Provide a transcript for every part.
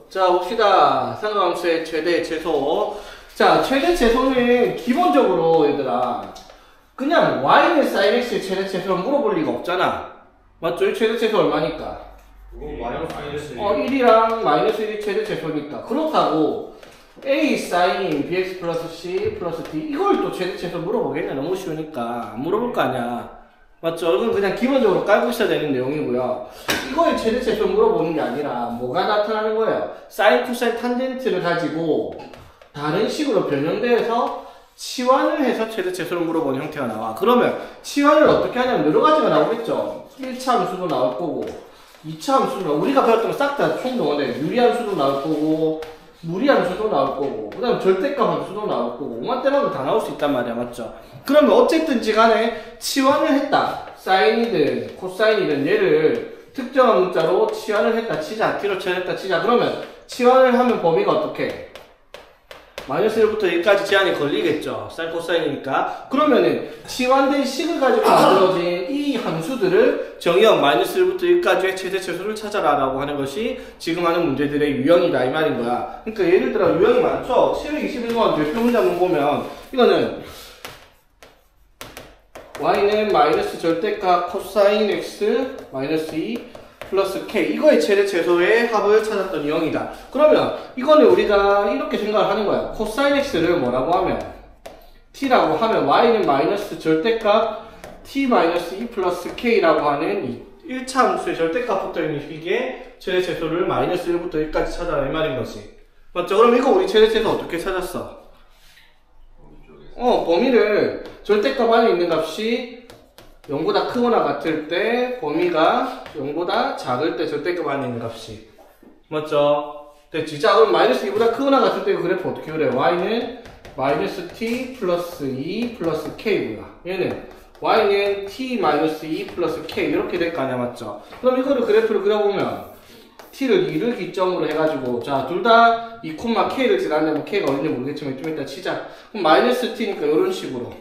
자, 봅시다. 상관함수의 최대 최소. 자, 최대 최소는 기본적으로 얘들아 그냥 y는 sin x의 최대 최소를 물어볼 리가 없잖아. 맞죠? 최대 최소 얼마니까? 1이랑 마이너스 1이 최대 최소니까. 그렇다고 a sin bx 플러스 c 플러스 d 이걸 또 최대 최소 물어보겠냐? 너무 쉬우니까 안 물어볼 거 아니야. 맞죠? 이건 그냥 기본적으로 깔고 있어야 되는 내용이고요. 이거의 최대 최소 물어보는 게 아니라 뭐가 나타나는 거예요? 사인, 코사인, 탄젠트를 가지고 다른 식으로 변형돼서 치환을 해서 최대 최소를 물어보는 형태가 나와. 그러면 치환을 어떻게 하냐면 여러 가지가 나오겠죠. 1차 함수도 나올 거고 2차 함수도 나오고 우리가 배웠던 거 싹 다 총동원해. 유리함수도 나올 거고 무리함수도 나올 거고 그 다음 절대값 함수도 나올 거고 오만때만도 다 나올 수 있단 말이야. 맞죠? 그러면 어쨌든지 간에 치환을 했다. 사인이든 코사인이든 얘를 특정한 문자로 치환을 했다 치자. t로 치환했다 치자. 그러면 치환을 하면 범위가 어떻게? 마이너스 1부터 1까지 제한이 걸리겠죠. 사인 코사인이니까. 그러면은 치환된 식을 가지고 만들어진 이 함수들을 정의형 마이너스 1부터 1까지의 최대 최소를 찾아라 라고 하는 것이 지금 하는 문제들의 유형이다 이 말인 거야. 그러니까 예를 들어 유형이 많죠. 721번 대표 문제문 보면 이거는 y는 마이너스 절대값 코사인 x 마이너스 2 플러스 k 이거의 최대 최소의 합을 찾았던 유형이다. 그러면 이거는 우리가 이렇게 생각을 하는 거야. 코사인 x를 뭐라고 하면 t라고 하면 y는 마이너스 절대값 t 마이너스 2 플러스 k라고 하는 이 1차 함수의 절대값 붙어 있는 식의 최대 최소를 마이너스 1부터 1까지 찾아라 이 말인 거지. 맞죠? 그럼 이거 우리 최대 최소 어떻게 찾았어? 범위를 절대값 안에 있는 값이 0보다 크거나 같을 때 범위가 0보다 작을 때 절대값 안에 있는 값이 맞죠? 됐지? 자 그럼 마이너스 2보다 크거나 같을 때 그 그래프 어떻게 그래? y는 마이너스 t 플러스 2 플러스 k고요. 얘는 y는 t 마이너스 2 플러스 k 이렇게 될 거 아니야. 맞죠? 그럼 이거를 그래프를 그려보면 t를 2를 기점으로 해가지고 자 둘 다 2,k를 지나려면 k가 어딘지 모르겠지만 좀 이따 치자. 그럼 마이너스 t니까 이런 식으로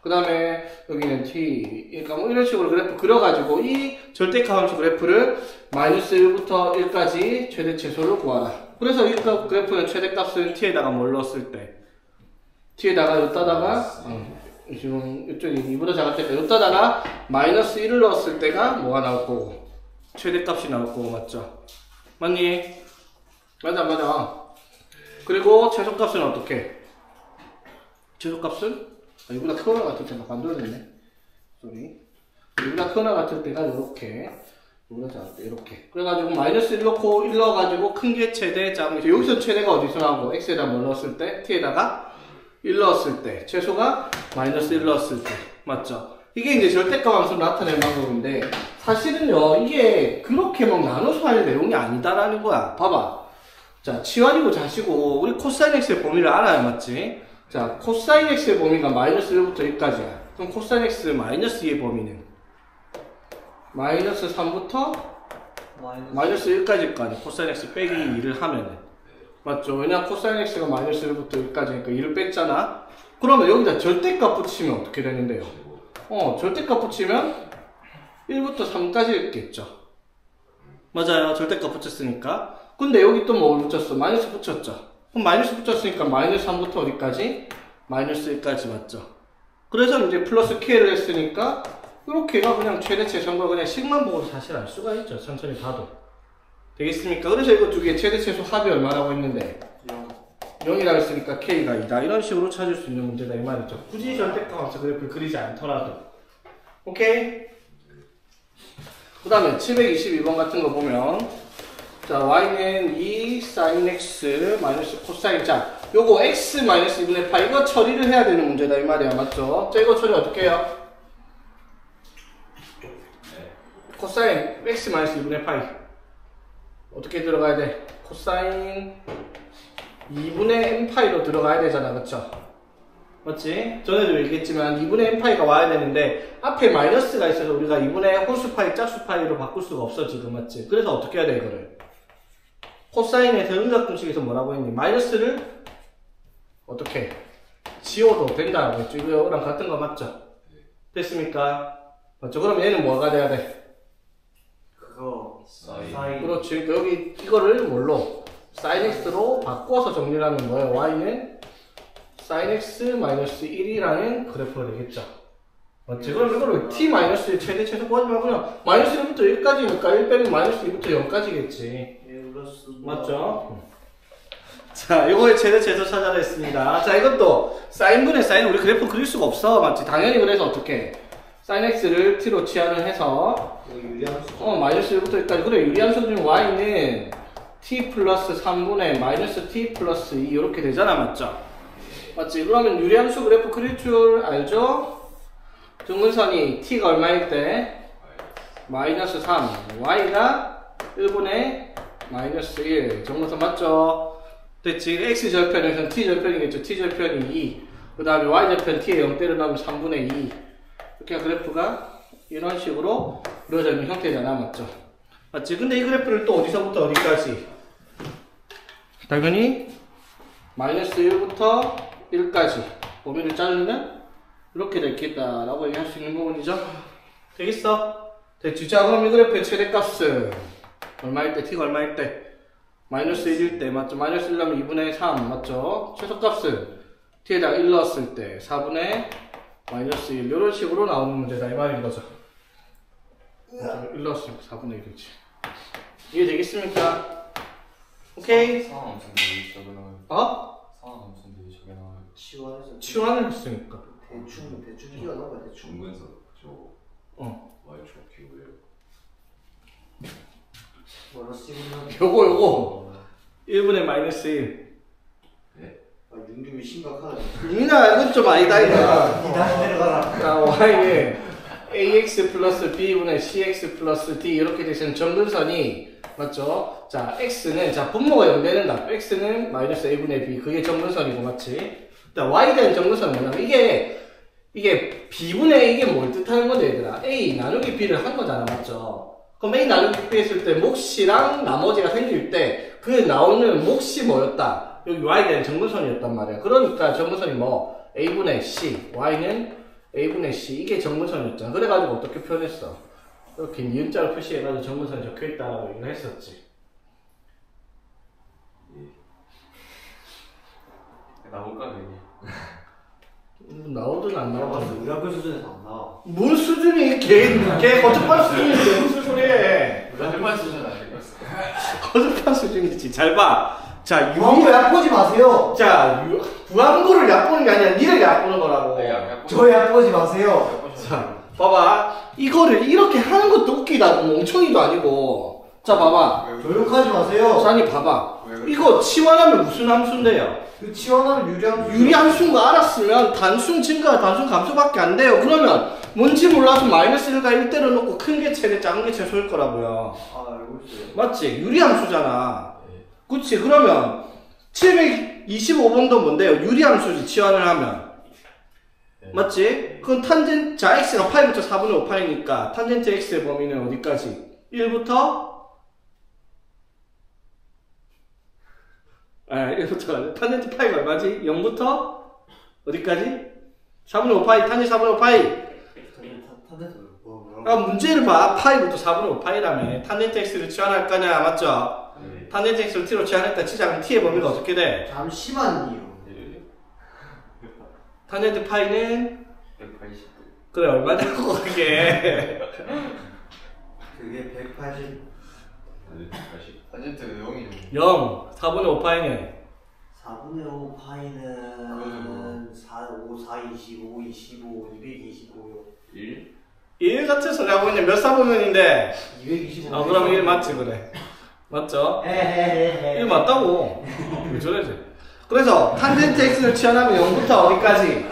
그 다음에 여기는 t 그러니까 뭐 이런 식으로 그래프 그려가지고 이 절대값 함수 그래프를 마이너스 1부터 1까지 최대 최소를 구하라. 그래서 이 그래프는 최대값은 t에다가 뭘 넣었을 때 t에다가 여기다가 지금 이쪽이 2보다 작을 때까 여기다가 마이너스 1을 넣었을 때가 뭐가 나올 거고 최대값이 나올 거고. 맞죠? 맞니? 맞아. 그리고 최소값은 어떻게? 최소값은? 이보다 크거나 같을 때 막 만들어냈네. 쏘리. 이보다 크거나 같을 때가 요렇게. 이보다 작을 때 요렇게. 그래가지고 마이너스 1 넣고 1 넣어가지고 큰 게 최대, 작은 게 여기서 최대가 어디서 나오고 x에다 뭘 넣었을 때? t에다가 1 넣었을 때. 최소가 마이너스 1 넣었을 때. 맞죠? 이게 이제 절대값 함수를 나타내는 방법인데 사실은요 이게 그렇게 막 나눠서 할 내용이 아니다라는 거야. 봐봐. 자 치환이고 자시고 우리 코사인 x의 범위를 알아야 맞지? 자 코사인 x의 범위가 마이너스 1부터 1까지야. 그럼 코사인 x 마이너스 2의 범위는 마이너스 3부터 마이너스 1까지일 거 아니야. 코사인 x 빼기 2를 하면은 맞죠? 왜냐 코사인 x가 마이너스 1부터 1까지니까 2를 뺐잖아. 그러면 여기다 절대값 붙이면 어떻게 되는데요? 절대값 붙이면 1부터 3까지 있겠죠. 맞아요. 절대값 붙였으니까. 근데 여기 또 뭐 붙였어? 마이너스 붙였죠. 그럼 마이너스 붙였으니까 마이너스 3부터 어디까지? 마이너스 1까지 맞죠. 그래서 이제 플러스 k를 했으니까 이렇게가 그냥 최대 최소인 걸 그냥 식만 보고 사실 알 수가 있죠. 천천히 봐도. 되겠습니까? 그래서 이거 두 개 최대 최소 합이 얼마라고 했는데? 0이라고 했으니까 k가 2다. 이런 식으로 찾을 수 있는 문제다 이 말이죠. 굳이 절대값 함수 그래프를 그리지 않더라도. 오케이? 그 다음에 722번 같은 거 보면 자 y는 2 sin x 마이너스 코사인 자 요거 x 마이너스 2분의 파이 이거 처리를 해야 되는 문제다 이 말이야. 맞죠? 자 이거 처리 어떻게 해요? 코사인 x 마이너스 2분의 파이 어떻게 들어가야 돼? 코사인 2분의 n파이로 들어가야 되잖아. 그쵸? 맞지? 전에도 얘기했지만 2분의 n파이가 와야 되는데 앞에 마이너스가 있어서 우리가 2분의 홀수파이 짝수파이로 바꿀 수가 없어 지금. 맞지? 그래서 어떻게 해야 돼 이거를? 코사인에서 음각공식에서 뭐라고 했니? 마이너스를 어떻게? 지워도 된다라고 했죠. 이거랑 같은 거 맞죠? 됐습니까? 맞죠? 그럼 얘는 뭐가 돼야 돼? 그거 사인. 그렇지. 여기 이거를 뭘로? sin x로 바꿔서 정리를 하면 뭐예요? y는 sin x 마이너스 1이라는 그래프가 되겠죠. 맞지? 그럼 이거를 t-1 최대 최소 구하지 말고 그냥 마이너스 1부터 1까지니까 1 빼면 마이너스 2부터 0까지겠지. 맞죠? 자, 이거의 최대 최소 찾아라 했습니다. 자, 이것도 사인분의 사인 우리 그래프 그릴 수가 없어. 맞지? 당연히 그래서 어떻게 sin x를 t로 치환을 해서 마이너스 1부터 1까지. 그래, 유리함수 중에 y는 t 플러스 3분의 마이너스 t 플러스 2 이렇게 되잖아. 맞죠? 맞지? 그러면 유리함수 그래프 그릴 줄 알죠? 등분선이 t가 얼마일 때? 마이너스 3, y가 1분의 마이너스 1 정도선 맞죠? 됐지? x 절편에서는 t 절편이겠죠. t 절편이 2, 그 다음에 y 절편 t에 0대를 넣으면 3분의 2 이렇게 그래프가 이런 식으로 그려져 있는 형태잖아. 맞죠? 맞지? 근데 이 그래프를 또 어디서부터 어디까지? 당연히 마이너스 1부터 1까지 범위를 자르면 이렇게 됐겠다라고 얘기할 수 있는 부분이죠. 되겠어? 됐지? 자, 그럼 이 그래프의 최대값은 얼마일 때? t가 얼마일 때? 마이너스 1일 때, 맞죠? 마이너스 1 넣으면 2분의 3, 맞죠? 최소값은 t에다가 1 넣었을 때 4분의 마이너스 1 이런 식으로 나오는 문제다 이 말인 거죠. 1 넣었을 때 4분의 1이지. 이해되겠습니까? 오케이? 상황 엄청 되게 적게 나와요. 어? 상황 엄청 되게 적게 나와요. 치환을 했으니까. 대충 끼워넣어봐 대충. 중근선 저 y축 기호예요. 뭐라 쓰구나. 요거 1분의 마이너스 1. 아 윤규미 심각하다. 유민아 이건 좀 아니다 이거. 니 다시 내려가라. 자, y는 ax 플러스 b분의 cx 플러스 d 이렇게 되시는 정근선이 맞죠? 자, x는 자 분모가 0되는다. x는 마이너스 a분의 b 그게 정근선이고 맞지? 자, y에 대한 정근선은 뭐냐면 이게 b분의 a 이게 뭘 뜻하는 건데 얘들아? a 나누기 b를 한 거잖아. 맞죠? 그럼 a 나누기 b 했을 때 몫이랑 나머지가 생길 때 그 나오는 몫이 뭐였다? 여기 y에 대한 정근선이었단 말이야. 그러니까 정근선이 뭐 a분의 c, y는 a분의 c 이게 정근선이었잖아. 그래가지고 어떻게 표현했어? 이렇게 니은자로 표시해가지고 정근선이 적혀있다라고 얘기를 했었지. 나올까 여기? 나오든 안 나오든 우리 학교 수준에서 안 나와. 뭔 수준이 걔 거듭한 수준인데 무슨 소리해? 거짓말 수준 아니겠어? 거듭한 수준이지. 잘 봐. 자, 부항고 약 보지 마세요. 자, 부항고를 얕보는 게 아니라 니를 얕보는 거라고. 저 약 보지 마세요. 자, 봐봐. 이거를 이렇게 하는 것도 웃기다고. 멍청이도 아니고. 자, 봐봐. 조용하지 마세요. 자니 봐봐. 이거 치환하면 무슨 함수인데요? 그 치환하면 유리함수. 유리함수인 거 알았으면 단순 증가와 단순 감소밖에 안 돼요. 그러면 뭔지 몰라서 마이너스 1과 1대를 놓고 큰 게 최대, 작은 게 최소일 거라고요. 아 알고 있어요. 맞지? 유리함수잖아. 그치? 그러면 725번도 뭔데요? 유리함수지, 치환을 하면. 맞지? 그건 탄젠트 x가 파이부터 4분의 5파이니까 탄젠트 x의 범위는 어디까지? 1부터 1부터 탄젠트 파이가 얼마지? 0부터 어디까지? 4분의 5파이, 탄젠트 4분의 5파이. 문제를 봐. 파이부터 4분의 5파이라며. 탄젠트 x를 치환할 거냐, 맞죠? 탄젠트 x를 t로 치환했다 치자. 그럼 t의 범위가 어떻게 돼? 잠시만요. 탄젠트 파이는 180. 그래 얼마냐고 그게. 그게 180. 80. 탄젠트 0이죠. 0 4분의 5파이는 4분의 5 파이는 4, 5, 4, 25, 25, 225요. 1? 1 같은 소리 하고 있네. 몇 사분면인데? 225. 그럼 1 맞지 그래. 맞죠? 1 맞다고. 왜 저래지? 그래서 탄젠트 x를 치환하면 0부터 어디까지?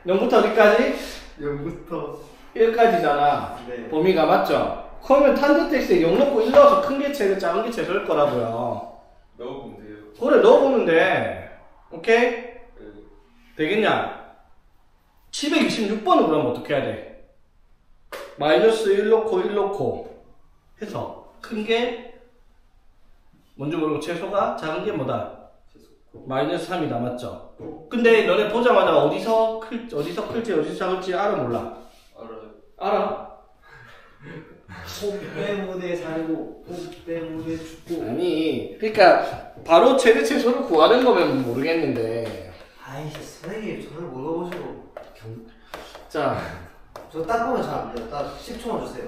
0부터 어디까지? 0부터 1까지잖아. 네. 범위가 맞죠? 그러면 탄젠트 x에 0 넣고 1 넣어서 큰 게 최대, 작은 게 최소일 거라고요. 넣어보면 돼요. 그래 넣어보면 돼. 오케이? 되겠냐? 726번은 그럼 어떻게 해야 돼? 마이너스 1 넣고 1 넣고 해서 큰 게 뭔지 모르고 최소가 작은 게 뭐다? 마이너스 3이 남았죠. 근데 너네 보자마자 어디서 클지 어디서 작을지 알아 몰라? 알아요. 알아? 폼 때문에 살고 폼 때문에 죽고. 아니 그러니까 바로 최대 최소를 구하는 거면 모르겠는데 아이씨 선생님 저를 물어보시고. 자, 저 딱 보면 잘 안 돼요. 딱 10초만 주세요.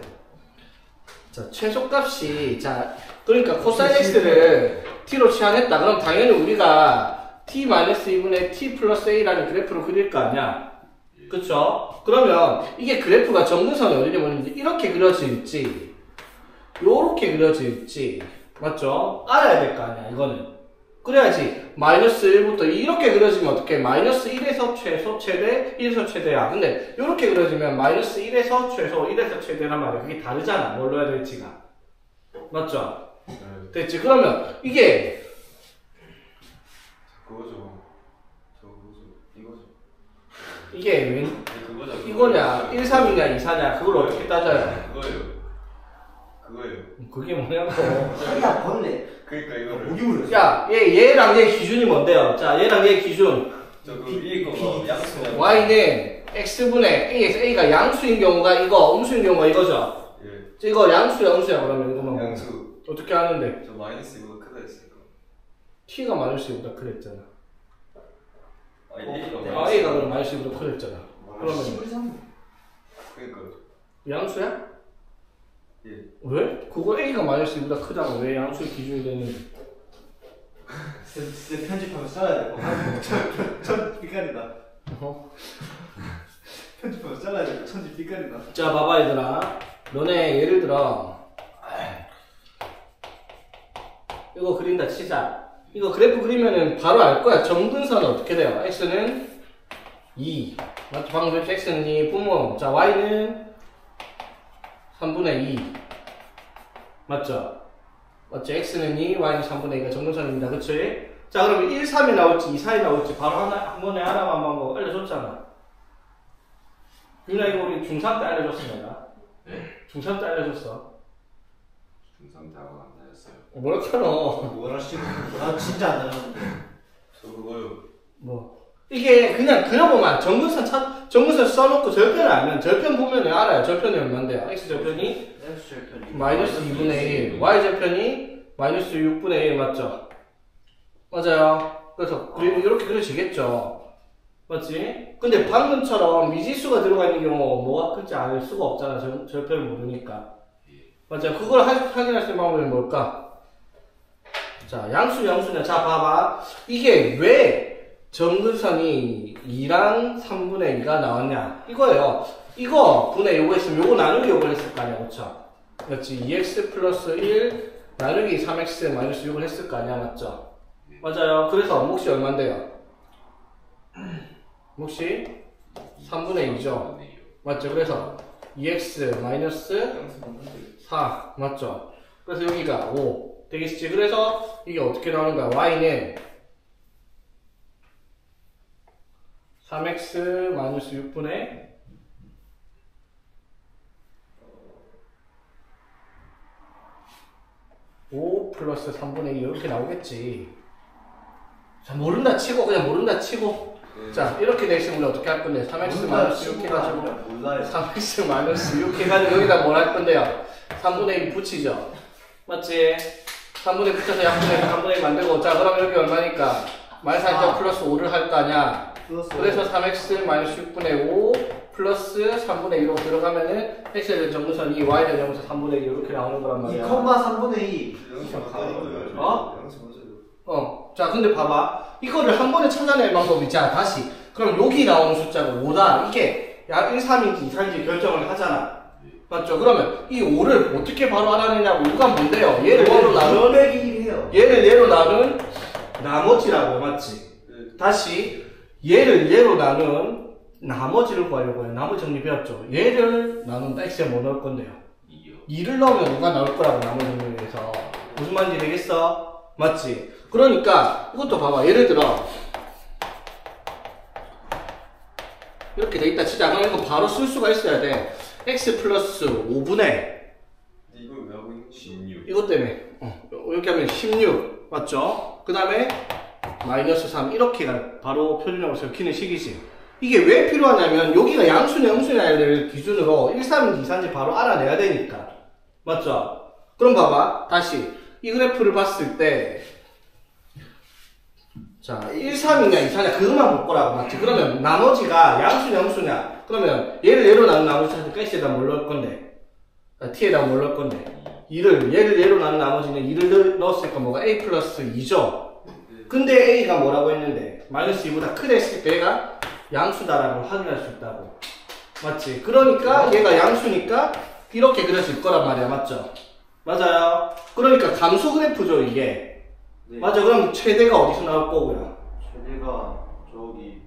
자 최소값이 자 그러니까 코사인 x를 t로 취한했다 그럼 당연히 우리가 t-2분의 t 플러스 a라는 그래프를 그릴 거 아니야 그쵸? 그러면 이게 그래프가 정근선이 어디에 보는지 이렇게 그려질지 요렇게 그려질지 맞죠? 알아야 될 거 아니야 이거는 그래야지 마이너스 1부터 이렇게 그려지면 어떻게 마이너스 1에서 최소 최대 1에서 최대야 근데 이렇게 그려지면 마이너스 1에서 최소 1에서 최대란 말이야 그게 다르잖아 뭘로 해야 될지가 맞죠? 됐지? 그러면 이게 그거죠. 저 그거죠. 이거죠. 이게 웬 아니, 그거죠. 이거냐 1, 3이냐 2, 4냐 그걸 어떻게 따져요? 그거예요. 그거예요. 그게 뭐냐고 자기야 벌레. 그러니까 이거를. 목이 물렸어. 야 얘랑 얘 기준이 뭔데요? 자 얘랑 얘 기준 저그 위에 거가 양수냐. y는 x분의 a에서 a가 양수인 경우가 이거 음수인 경우가 이거죠? 예. 이거 양수야 음수야 그러면 이거만 양수. 어떻게 하는데? 저 마이너스 이보다 크다 했으니까. t가 마이너스 2보다 크랬잖아 아니 A가 아 a가 그럼 마이너스 2보다 크랬잖아 그러면 13. 그러니까. 양수야? 예. 왜? 그거 a가 마이너스 2보다 크다고 왜 양수의 기준이 되는데 진짜 편집하면 써야 될 거. 천 삐까리다. 어? 편집하면 잘라야 될 거. 천지 삐까리다. 자 봐봐 얘들아 너네 예를 들어 이거 그린다 치자 이거 그래프 그리면은 바로 알 거야 정근선은 어떻게 돼요 x는 2 맞죠 방금 했죠 x는 2 분모 자 y는 3분의 2 맞죠 맞죠 x는 2 y는 3분의 2가 정근선입니다 그치 자 그러면 1, 3이 나올지 2, 4이 나올지 바로 한 번에 하나만 뭐 알려줬잖아 유나 이거 우리 중3 때 알려줬어 내가 네? 중3 때 알려줬어 중3 대학원 안 다녔어요. 뭐라카노 뭐라 씨고. 나 진짜 안 들었는데. 저 그거요. 뭐 이게 그냥 그려보면 정근선 써놓고 절편을 알면 절편 보면 알아요 절편이 얼마인데요 x 절편이 마이너스 2분의 1 y 절편이 마이너스 6분의 1 맞죠? 맞아요 그래서 이렇게 그려지겠죠 맞지? 근데 방금처럼 미지수가 들어가 있는 경우 뭐가 큰지 알 수가 없잖아 절편을 모르니까 맞아요 그걸 확인할 수 있는 방법이 뭘까? 자 양수냐 자 봐봐 이게 왜 정근선이 2랑 3분의 2가 나왔냐 이거예요 이거 분의 요거 했으면 요거 나누기 요걸 했을 거 아니야 그쵸? 그렇지 2x 플러스 1 나누기 3x 마이너스 6을 했을 거 아니야 맞죠? 맞아요 그래서 몫이 얼만데요? 몫이 3분의 2죠 맞죠? 그래서 2x 마이너스 양수 맞는데. 4 맞죠? 그래서 여기가 5 되겠지? 그래서 이게 어떻게 나오는 거야? y는 3x 마이너스 6분의 5 플러스 3분의 2 이렇게 나오겠지 자 모른다 치고 그냥 모른다 치고 자 이렇게 되시면 우리 어떻게 할 건데 3x 마이너스 6 해가지고 몰라요. 3x 마이너스 6 해가지고 여기다 뭘 할 건데요 3분의 2 붙이죠 맞지? 3분의 2 붙여서 약분의 3분의 2 만들고 자 그럼 여기 얼마니까 마이너스 4 플러스 5를 할 거 아니야 그래서 3x 마이너스 6분의 5 플러스 3분의 2로 들어가면은 x에 대한 정근선 2, y에 대한 정근선 3분의 2 이렇게 나오는 거란 말이야 2,3분의 2. 양수 맞다니까요. 어? 양수 맞아요. 자 근데 봐봐 이거를 한 번에 찾아낼 방법이 자 다시 그럼 여기 나오는 숫자가 5다 이게 야 1, 3인지 2, 4인지 결정을 하잖아 맞죠? 그러면 이 5를 어떻게 바로 알아내냐고 이거 뭔데요? 얘를 얘로 나눈 600이에요. 얘를 얘로 나눈 나머지라고 맞지? 다시 얘를 얘로 나눈 나머지를 구하려고 해요 나머지 정리 배웠죠? 얘를 나눈다 x에 뭐 넣을 건데요? 2요. 2를 넣으면 5가 나올 거라고 나머지 정리에서 무슨 말인지 되겠어? 맞지? 그러니까 이것도 봐봐 예를 들어 이렇게 돼 있다 치자 그럼 이거 바로 쓸 수가 있어야 돼 x 플러스 5분의 이걸 왜 하고 있는 거지? 16. 이것 때문에 이렇게 하면 16 맞죠? 그 다음에 마이너스 3 이렇게가 바로 표준형으로 적히는 식이지 이게 왜 필요하냐면 여기가 양수냐 음수냐를 기준으로 1, 3인지 2, 4인지 바로 알아내야 되니까 맞죠? 그럼 봐봐. 다시 이 그래프를 봤을 때 자, 1, 3이냐 2, 4냐 그것만 볼 거라고 맞지? 그러면 나머지가 양수냐 음수냐? 그러면 얘를 얘로 나눈 나머지 찾으니까 x에다 뭘 넣을 건데? t에다 뭘 넣을 건데? 얘를 얘로 나눈 나머지는 2를 넣었으니까 뭐가 a 플러스 2죠? 근데 a가 뭐라고 했는데? 마이너스 2보다 크다 했을 때 얘가 양수다라고 확인할 수 있다고. 맞지? 그러니까 얘가 양수니까 이렇게 그려질 거란 말이야. 맞죠? 맞아요. 그러니까 감소 그래프죠 이게. 네. 맞아. 그럼 최대가 어디서 나올 거고요? 최대가 저기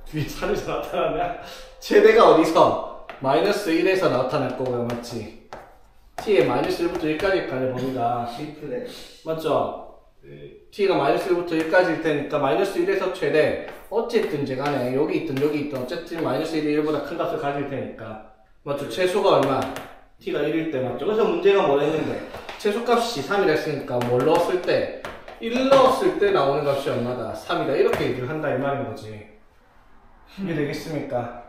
뒤에 산에서 나타나냐? 최대가 어디서? 마이너스 1에서 나타날 거고요. 맞지? t의 마이너스 1부터 1까지일 거 아니야 범위가. 시프레 맞죠? 네. t가 마이너스 1부터 1까지일 테니까 마이너스 1에서 최대 어쨌든지 간에 여기 있든 어쨌든 마이너스 1이 1보다 큰 값을 가질 테니까 맞죠? 최소가 얼마? t가 1일 때 맞죠? 그래서 문제가 뭐 했는데 최소값이 3이라 했으니까 뭘 넣었을 때 1 넣었을 때 나오는 값이 얼마다? 3이다 이렇게 얘기를 한다 이 말인 거지. 이게 되겠습니까?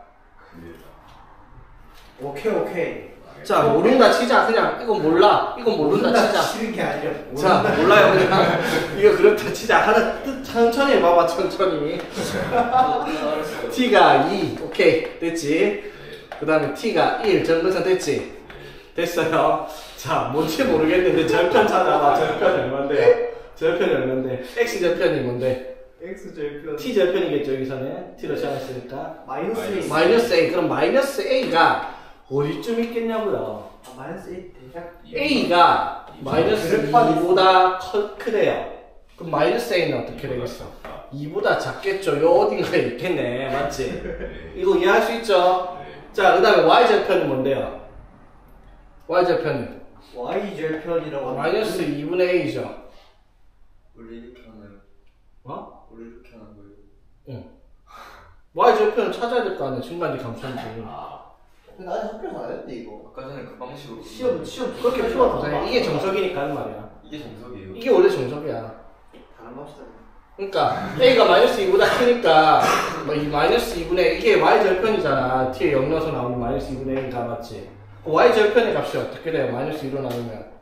오케이 자 모른다 치자. 그냥 이건 몰라 이건 모른다 치자. 치는 게 아니라 자 몰라요 그냥 이거 그렇다 치자. 하나 천천히 해봐봐 천천히. t가 2 오케이 됐지. 그 다음에 t가 1 정근선 됐지. 됐어요. 자 뭔지 모르겠는데 절편 찾아봐. 절편이 얼만데요? 절편이 얼만데? x 절편이 뭔데? X 절편 t 절편이겠죠 여기서는 t로 시작했으니까 마이너스 마이너스 a. 그럼 마이너스 a가 어디쯤 있겠냐고요. 마이너스 1 대략 a가 마이너스 그래프만 2보다 크대요. 그럼 마이너스 a는 어떻게 되겠어? 2보다 작겠죠. 요 어딘가에 있겠네. 맞지? 이거 이해할 수 있죠? 자, 그 다음에 y절편은 뭔데요? y절편은 Y 절편이라고 하면 마이너스 2분의 a죠. 원래 이렇게 하나요? 어? 원래 이렇게 하는 거예요? 응. y절편은 찾아야 될 거 아니야. 중간이 감소인지. 근데 아직 학교에서 안 했는데 이거 아까 전에 그 방식으로 시험 그렇게 풀어도 돼. 이게 정석이니까 하는 말이야. 이게 정석이에요? 이게 원래 정석이야. 다른 거 합시다 그러니까 a가 마이너스 2보다 크니까 뭐 이 마이너스 2분의 이게 y절편이잖아. t에 0 넣어서 나오는 마이너스 2분의 1가 맞지? 그 y절편의 값이 어떻게 돼요? 마이너스 2로 나누면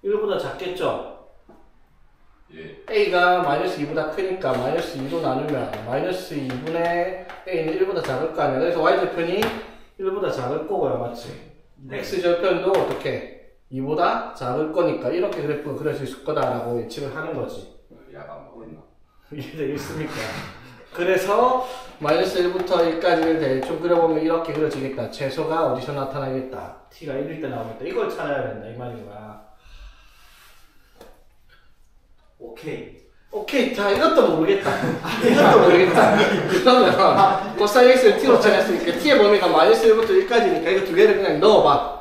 1보다 작겠죠? 예. a가 마이너스 2보다 크니까 마이너스 2로 나누면 마이너스 2분의 a는 1보다 작을 거 아니야. 그래서 y절편이 1보다 작을 거고요. 맞지? x절편도 어떻게? 2보다 작을 거니까 이렇게 그래프가 그려질 수 거다라고 예측을 하는 거지. 약안 먹었나? 이해되겠습니까? 그래서 마이너스 1부터 1까지를 대충 그려보면 이렇게 그려지겠다. 최소가 어디서 나타나겠다. t가 1일 때 나오겠다. 이걸 찾아야 된다 이 말인 거야. 오케이. 자 이것도 모르겠다. 이것도 모르겠다. 그러면 코사인 x를 t로 정했으니까 t의 범위가 마이너스 1부터 1까지니까 이거 두 개를 그냥 넣어봐.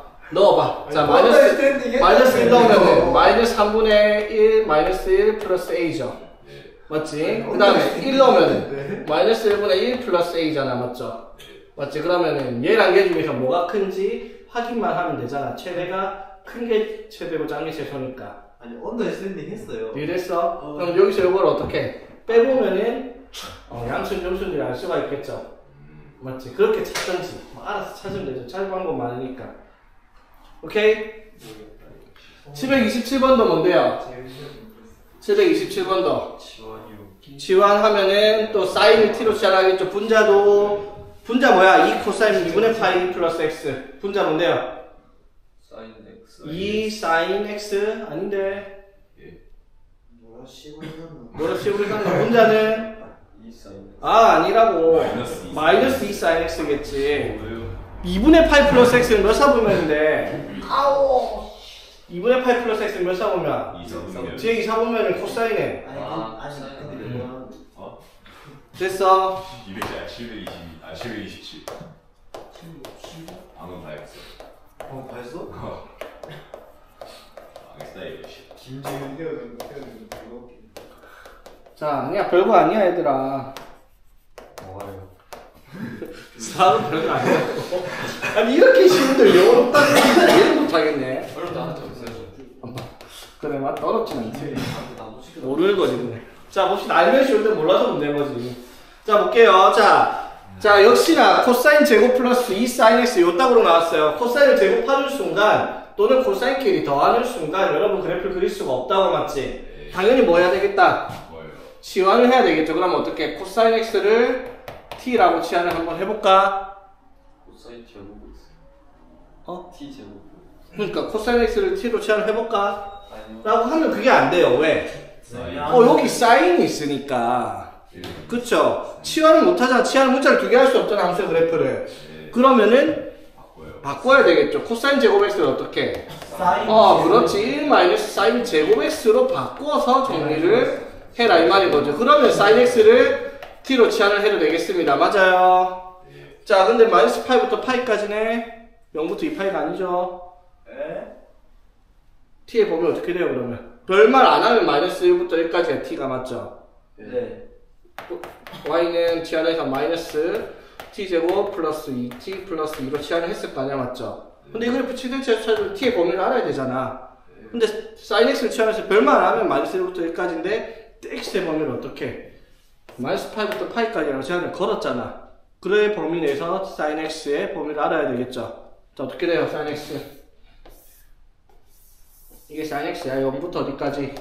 자 마이너스 1 넣으면 마이너스 3분의 1 마이너스 1 플러스 a죠. 맞지? 그 다음에 1 넣으면 마이너스 1분의 1 플러스 a잖아. 맞죠? 맞지? 그러면은 얘랑 얘 중에서 뭐가 큰지 확인만 하면 되잖아. 최대가 큰 게 최대고 작은 게 최소니까. 아니 언더스탠딩 했어요 이해됐어? 그럼 여기서 이걸 어떻게 빼보면은 양수인지 음수인지 알 수가 있겠죠. 맞지? 그렇게 찾던지 알아서 찾으면 되죠. 찾을 방법 많으니까. 오케이? 727번도 뭔데요? 727번도 지원이요. 지환하면은 또 사인을 t로 시작하겠죠. 분자 뭐야? 2 코사인 2분의 파이 플러스 x. 분자 뭔데요? 사인 X 2 사인 x 아닌데 뭐라 씹을 했나 뭐라 식으로 했나? 분자는 2 사인 아니라고. 마이너스 2. 마이너스 2 사인 x겠지. 뭐예요? 2분의 8 플러스 x는 몇 사분면인데? 아오! 2분의 8 플러스 x는 몇 사분면? 2사분면. 뒤에 2 사분면은 코사인에. 아니 근데 이건 어? 됐어. 200자 720. 727. 방금 다 했어. 봤어? 망했다 이거. 김재윤 태어는 그거 자, 아니야. 별거 아니야, 얘들아. 뭐가요? 사람 별거 아니야. 아니, 이렇게 쉬운데 영어 없다는 얘기는 이해를 못하겠네. 어렵다 하나 더 있어요. 그래, 맞 어렵진 않지. 나도 시켜. 모르는 거지, 근데. 자, 봅시다. 알면 쉬운데 몰라서 문제인 거지. 자, 볼게요. 자, 자, 역시나 코사인 제곱 플러스 2 사인 x 요따구로 나왔어요. 코사인을 제곱하는 순간 또는 코사인끼리 더하는 순간 여러분 그래프를 그릴 수가 없다고 맞지? 당연히 뭐 해야 되겠다? 뭐예요? 치환을 해야 되겠죠. 그러면 어떻게? 코사인 x를 t라고 치환을 한번 해볼까? 코사인 제곱이 있어요. 어? T 제곱. 그러니까 코사인 x를 t로 치환을 해볼까? 아니요. 라고 하면 그게 안 돼요. 왜? 사인. 여기 사인이 있으니까. 그쵸? 치환을 못하잖아. 치환 문자를 두 개 할 수 없잖아. 함수의 그래프를. 그러면은 바꿔요. 바꿔야 되겠죠. 코사인 제곱 x를 어떻게? 사인 그렇지. 1 마이너스 사인 제곱 x로 바꿔서 정리를 해라 이 말인 거죠. 그러면 사인 x를 t로 치환을 해도 되겠습니다. 맞아요. 자, 근데 마이너스 파이부터 파이까지네. 0부터 2파이가 아니죠. 네. t의 범위 어떻게 돼요, 그러면? 별말 안 하면 마이너스 1부터 1까지가 t가 맞죠? 네. y는 치환해서 마이너스 t제곱 플러스 2t 플러스 2로 치환을 했을 거 아니야, 맞죠? 근데 이걸 붙이는 제곱차도 t의 범위를 알아야 되잖아. 근데 sin x를 치환해서 별말 안 하면 마이너스 1부터 1까지인데 x의 범위를 어떻게? 마이너스 파이부터 파이까지라고 제한을 걸었잖아. 그의 범위 내에서 sin x의 범위를 알아야 되겠죠. 자, 어떻게 돼요, sin x? 이게 sin x야. 0부터 어디까지?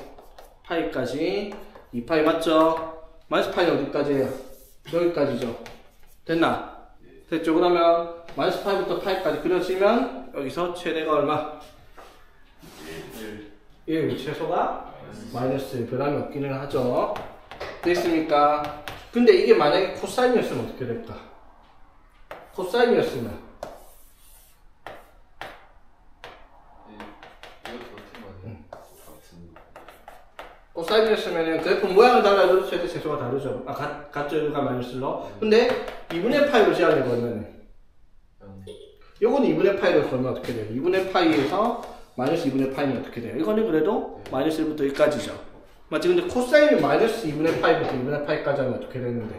파이까지. 2파이 맞죠? 마이너스 파이는 어디까지예요? 여기까지죠. 됐나? 됐죠? 그러면 마이너스 파이부터 파이까지 그려지면 여기서 최대가 얼마? 1. 최소가 마이너스 1. 변함이 없기는 하죠. 됐습니까? 근데 이게 만약에 코사인이었으면 어떻게 될까? 코사인이었으면 이것도 어떻게 말해요? 같은. 코사인이었으면 그래프 모양을 달라도 최대 최소가 다르죠. 같죠? 여기가 마이너스로. 근데 2분의 파이로 제한해보면 요거는 2분의 파이로 걸면 어떻게 돼요? 2분의 파이에서 마이너스 2분의 파이면 어떻게 돼요? 이거는 그래도 마이너스 1부터 1까지죠. 맞지? 근데 코사인이 마이너스 2분의 파이부터 2분의 파이까지 하면 어떻게 되는데?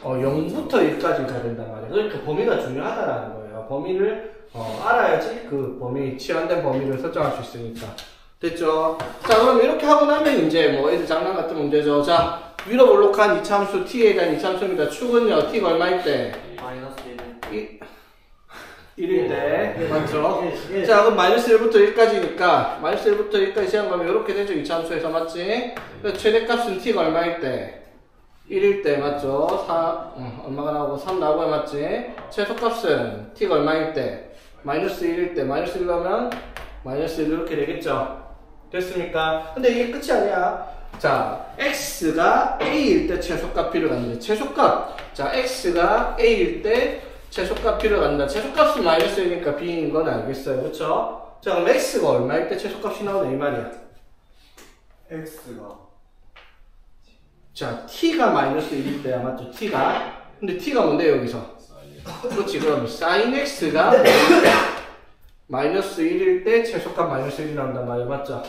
0부터 1까지 가야 된단 말이에요. 그러니까 범위가 중요하다라는 거예요. 범위를 알아야지 그 범위, 치환된 범위를 설정할 수 있으니까. 됐죠? 자, 그럼 이렇게 하고 나면 이제 뭐 애들 장난 같은 문제죠. 자, 위로 볼록한 이차함수 t에 대한 이차함수입니다. 축은요, t가 얼마일 때? 마이너스 1. 1일 때. 맞죠? 예. 자, 그럼 마이너스 1부터 1까지니까, 마이너스 1부터 1까지 시간 가면 이렇게 되죠. 이차함수에서 맞지? 그래서 최대값은 t가 얼마일 때? 1일 때, 맞죠? 얼마가 나오고 3 나오고 맞지? 최소값은 t가 얼마일 때? 마이너스 1일 때, 마이너스 1 넣으면 마이너스 1 이렇게 되겠죠? 됐습니까? 근데 이게 끝이 아니야. 자, x가 a일 때 최소값 필요합니다. 최소값. 자, x가 a일 때 최소값 필요합니다. 최소값은 마이너스 1이니까 b인 건 알겠어요. 그쵸? 자, 그럼 x가 얼마일 때 최소값이 나오네, 이 말이야. x가 자, t가 마이너스 1일 때야, 맞죠? t가. 근데 t가 뭔데, 여기서? 그렇지, 그럼 sin x가 마이너스 1일 때 최소값 마이너스 1이 나온단 말이야, 맞죠?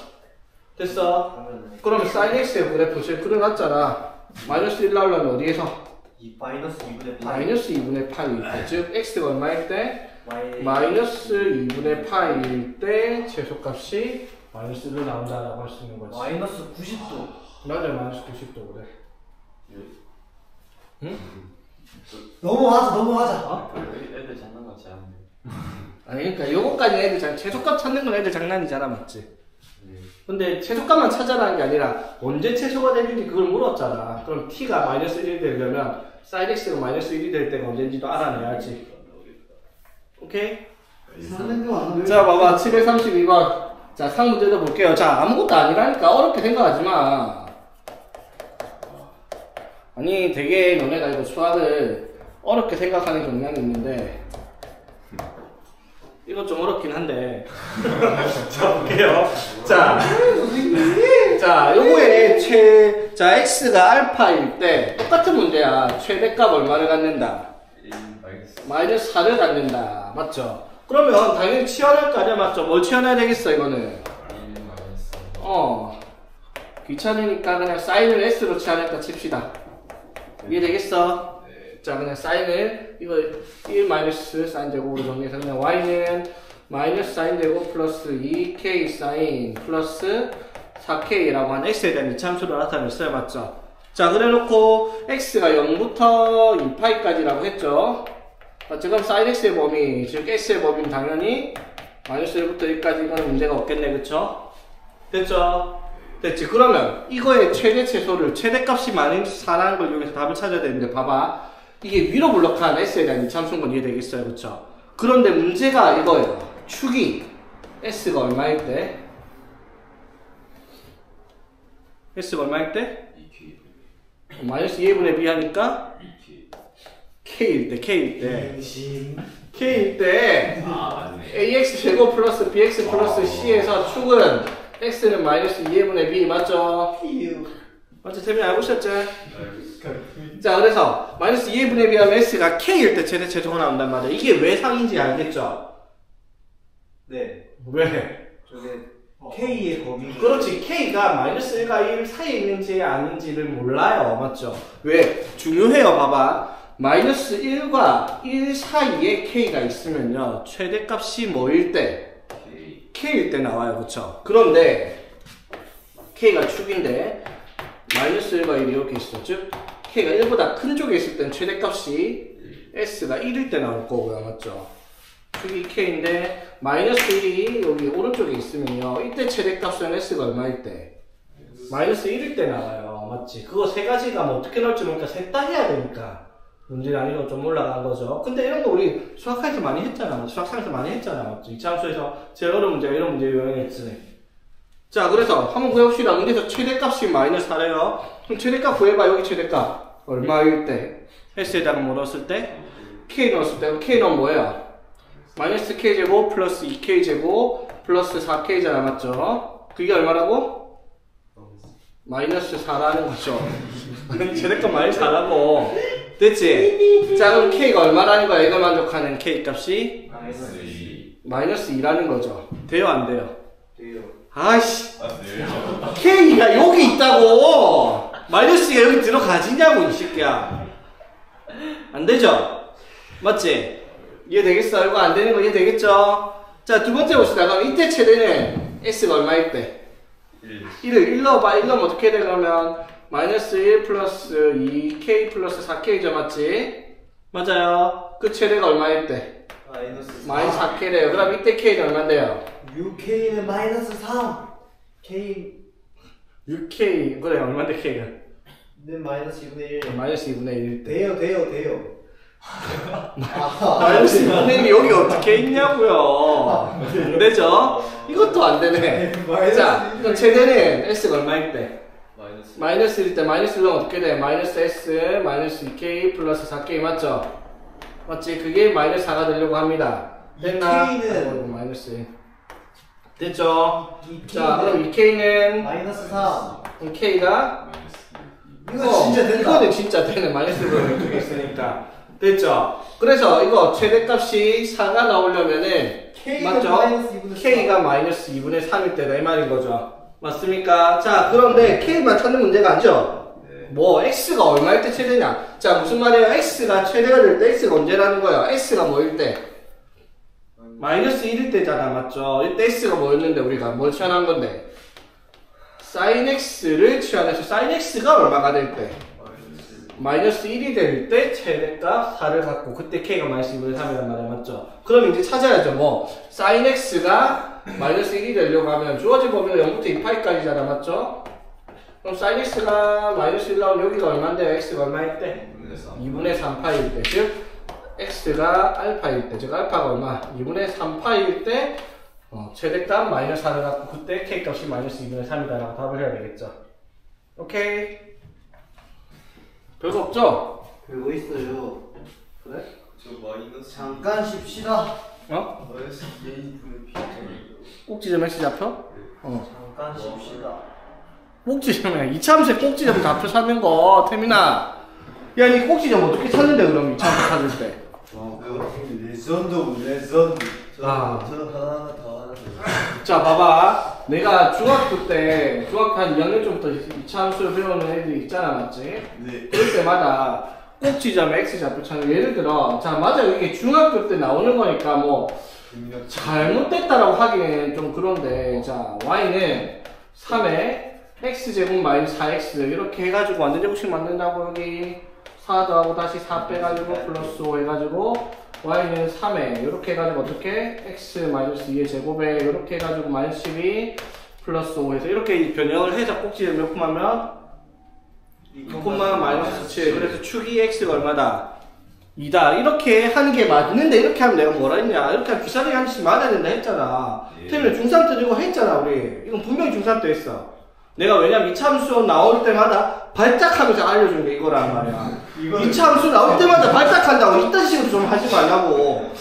됐어? 그럼 sin x의 그래프 지금 그려놨잖아. 마이너스 1 나오려면 어디에서? 마이너스 2분의 파이. 마이너스 2분의 파이일 때. 즉, x가 얼마일 때? 마이너스 2분의 파이일 때 최소값이 마이너스 1로 나온다라고 할 수 있는 거지. 마이너스 90도. 맞아요, 마이너스 90도 그래. 응? 넘어가자. 애들 장난같이 하는데. 아니, 그러니까 요거까지 애들 최소값 찾는 건 애들 장난이잖아, 맞지? 근데 최소값만 찾아라는 게 아니라 언제 최소가 되는지 그걸 물었잖아. 그럼 t가 마이너스 1이 되려면 sin x가 마이너스 1이 될 때가 언제인지도 알아내야지. 오케이? 자, 봐봐. 732번. 자, 상문제도 볼게요. 자, 아무것도 아니라니까 어렵게 생각하지 마. 아니, 되게 너네가 이거 수학을 어렵게 생각하는 경향이 있는데 이거 좀 어렵긴 한데. 자, 볼게요. 자, 요거에 자, x가 알파일 때 똑같은 문제야. 최대값 얼마를 갖는다? 1 마이너스. 마이너스 4를 갖는다. 맞죠? 그러면 당연히 치환할 거 아니야, 맞죠? 뭘 치환해야 되겠어, 이거는? 1 마이너스. 귀찮으니까 그냥 사인을 s로 치환했다 칩시다. 이해되겠어? 자, 그냥 사인을 이거 1 마이너스 사인 제곱으로 정리해서 그냥 y는 마이너스 사인 제곱 플러스 2k 사인 플러스 4k라고 하는 x에 대한 이차함수로 나타냈어요, 맞죠? 자, 그래놓고 x가 0부터 2파이까지라고 했죠. 지금 sin x의 범위, 즉 x의 범위는 당연히 마이너스 1부터 1까지 이건 문제가 없겠네, 그쵸? 됐죠? 됐지. 그러면 이거의 최대 최소를, 최대값이 마이너스 4라는 걸 이용해서 답을 찾아야 되는데, 봐봐. 이게 위로 블록한 s에 대한 이차함수인 건 이해되겠어요, 그쵸? 그런데 문제가 이거예요. 축이 s가 얼마일 때? s가 얼마일 때? 2K. 마이너스 2분의 b 하니까 2K. k일 때 심. k일 때 아, 맞네. ax 제곱 플러스 bx 플러스 c에서 축은 x는 마이너스 2분의 b 맞죠? 맞죠? 재민이 알고 있었지? 자, 그래서 마이너스 2분의 b 하면 s가 k일 때 최대 최소가 나온단 말이야. 이게 왜 상인지 알겠죠? 네. 왜? 저게 K의 범위. 그렇지. k가 마이너스 1과 1 사이에 있는지 아닌지를 몰라요. 맞죠? 왜? 중요해요. 봐봐. 마이너스 1과 1 사이에 k가 있으면요. 최대값이 뭐일 때? K. k일 때 나와요. 그쵸? 그런데 k가 축인데 마이너스 1과 1이 이렇게 있어. 즉 k가 1보다 큰 쪽에 있을 땐 최대값이 s가 1일 때 나올 거고요. 맞죠? 축이 k인데 마이너스 1이 여기 오른쪽에 있으면요. 이때 최대값은 s가 얼마일 때? 마이너스 1일 때 나와요. 맞지? 그거 세 가지가 뭐 어떻게 나올지 모르니까 셋 다 해야 되니까 문제는 아니고 좀 올라간 거죠. 근데 이런 거 우리 수학학에서 많이 했잖아. 수학상에서 많이 했잖아. 맞죠? 이차함수에서 제일 어려운 문제가 이런 문제 유형했으니. 자, 그래서 한번 구해봅시다. 문제에서 최대값이 마이너스 4래요. 그럼 최대값 구해봐. 여기 최대값 얼마일 때? s에다가 뭐 넣었을 때? k 넣었을 때. 그럼 k 넣으면 뭐예요? 마이너스 k제곱 플러스 2k제곱 플러스 4k잖아. 맞죠? 그게 얼마라고? 마이너스 4라는 거죠. 최대값 마이너스 4라고. 됐지? 자, 그럼 k가 얼마라는 거야? 이걸 만족하는 k 값이? 마이너스 2. 마이너스 2라는 거죠. 돼요? 안 돼요? 돼요. 아이씨. 아, 네. k가 여기 있다고! 마이너스가 여기 들어가지냐고, 이 새끼야. 안 되죠? 맞지? 이해되겠어? 이거 안 되는 거 이해되겠죠? 자, 두 번째 봅시다. 그럼 이때 최대는 s가 얼마일 때? 1을 1 넣어봐. 1 넣으면 어떻게 돼? 그러면 마이너스 1 플러스 2k 플러스 4k죠. 맞지? 맞아요. 그 최대가 얼마일 때? 마이너스 마이너스 4k래요. 그럼 이때 k는 얼마인데요? 6K는 마이너스 3. K는 6k. 그래, 얼마인데 k는? 마이너스 2분의 1. 마이너스 2분의 1일 때. 돼요. 마이너스 2분의 1이 여기 어떻게 있냐고요. 안 되죠? 이것도 안 되네. 자, 그럼 최대는 s가 얼마일 때? 마이너스. 마이너스 1일 때 마이너스 1은 어떻게 돼? 마이너스 s 마이너스 2k 플러스 4k 맞죠? 맞지? 그게 마이너스 4가 되려고 합니다. 됐나? 2K는 아이고, 마이너스 1. 됐죠? 2K는 자, 그럼 2k는 마이너스 3. 그럼 k가 이거 진짜 된다. 이거는 진짜 되는 마이너스 1로 이렇게 있으니까 됐죠? 그래서 이거 최대값이 4가 나오려면은 K가 맞죠? 마이너스 2분의 3. k가 마이너스 2분의 3일 때다 이 말인 거죠. 맞습니까? 자, 그런데 k만 찾는 문제가 아니죠? 네. 뭐 x가 얼마일 때 최대냐? 자, 무슨 말이에요? x가 최대가 될 때 x가 언제라는 거예요? x가 뭐일 때? 마이너스 1일 때잖아. 맞죠? 이때 x가 뭐였는데 우리가 뭘 취한한 건데? sin x를 취한해서 sin x가 얼마가 될 때? 마이너스 1이 될 때 최대값 4를 갖고 그때 k가 마이너스 2분의 3이란 말이야. 맞죠? 그럼 이제 찾아야죠. 뭐 sin x가 마이너스 1이 되려고 하면 주어진 범위가 0부터 2파이까지잖아. 맞죠? 그럼 sin x가 마이너스 1 나오면 여기가 얼마인데 x가 얼마일 때? 2분의 3파일 때. 즉 x가 알파일 때. 즉 알파가 얼마? 2분의 3파일 때 최대값 마이너스 4를 갖고 그때 k값이 마이너스 2분의 3이다라고 답을 해야 되겠죠. 오케이. 별거 없죠? 별거 있어요. 그래? 저 마이너스. 잠깐 쉽시다. 어? 마이너스 2분의 P. 꼭지점 x 잡혀? 잠깐 쉽시다. 꼭지점이야. 이차함수에 꼭지점 잡혀 찾는 거, 태민아. 야, 니 꼭지점 어떻게 찾는데, 그럼 이차함수 찾을 때? 레전드. 아. 저는 하나 더 하나 더. 자, 봐봐. 내가 중학교 때, 중학교 한 2학년쯤부터 이차함수를 배우는 애들이 있잖아, 맞지? 네. 그럴 때마다 꼭지점 x 잡혀 찾는, 예를 들어, 자, 맞아. 이게 중학교 때 나오는 거니까 뭐, 잘못됐다라고 하기에는 좀 그런데, 자, y는 3에 x제곱 마이너스 4x 이렇게 해가지고 완전 제곱식 만든다고. 여기 4 더하고 다시 4 빼가지고 플러스 5 해가지고 y는 3에 이렇게 해가지고 어떻게 x 마이너스 2의 제곱에 이렇게 해가지고 마이너스 12 플러스 5 해서 이렇게 변형을 해서 꼭지를 몇 콤하면 2콤마 마이너스 7. 그래서 축이 x가 얼마다? 2다. 이렇게 하는 게 맞는데 이렇게 하면 내가 뭐라 했냐? 이렇게 하면 귀찮게 하는 짓이 맞아야 된다 했잖아. 태민이 중3 때 이거 했잖아 우리. 이건 분명히 중3 때 했어. 내가 왜냐면 이차함수 나올 때마다 발작하면서 알려준 게 이거란 말이야. 이차함수 나올 때마다 발작한다고 이딴 식으로 좀 하지 말라고.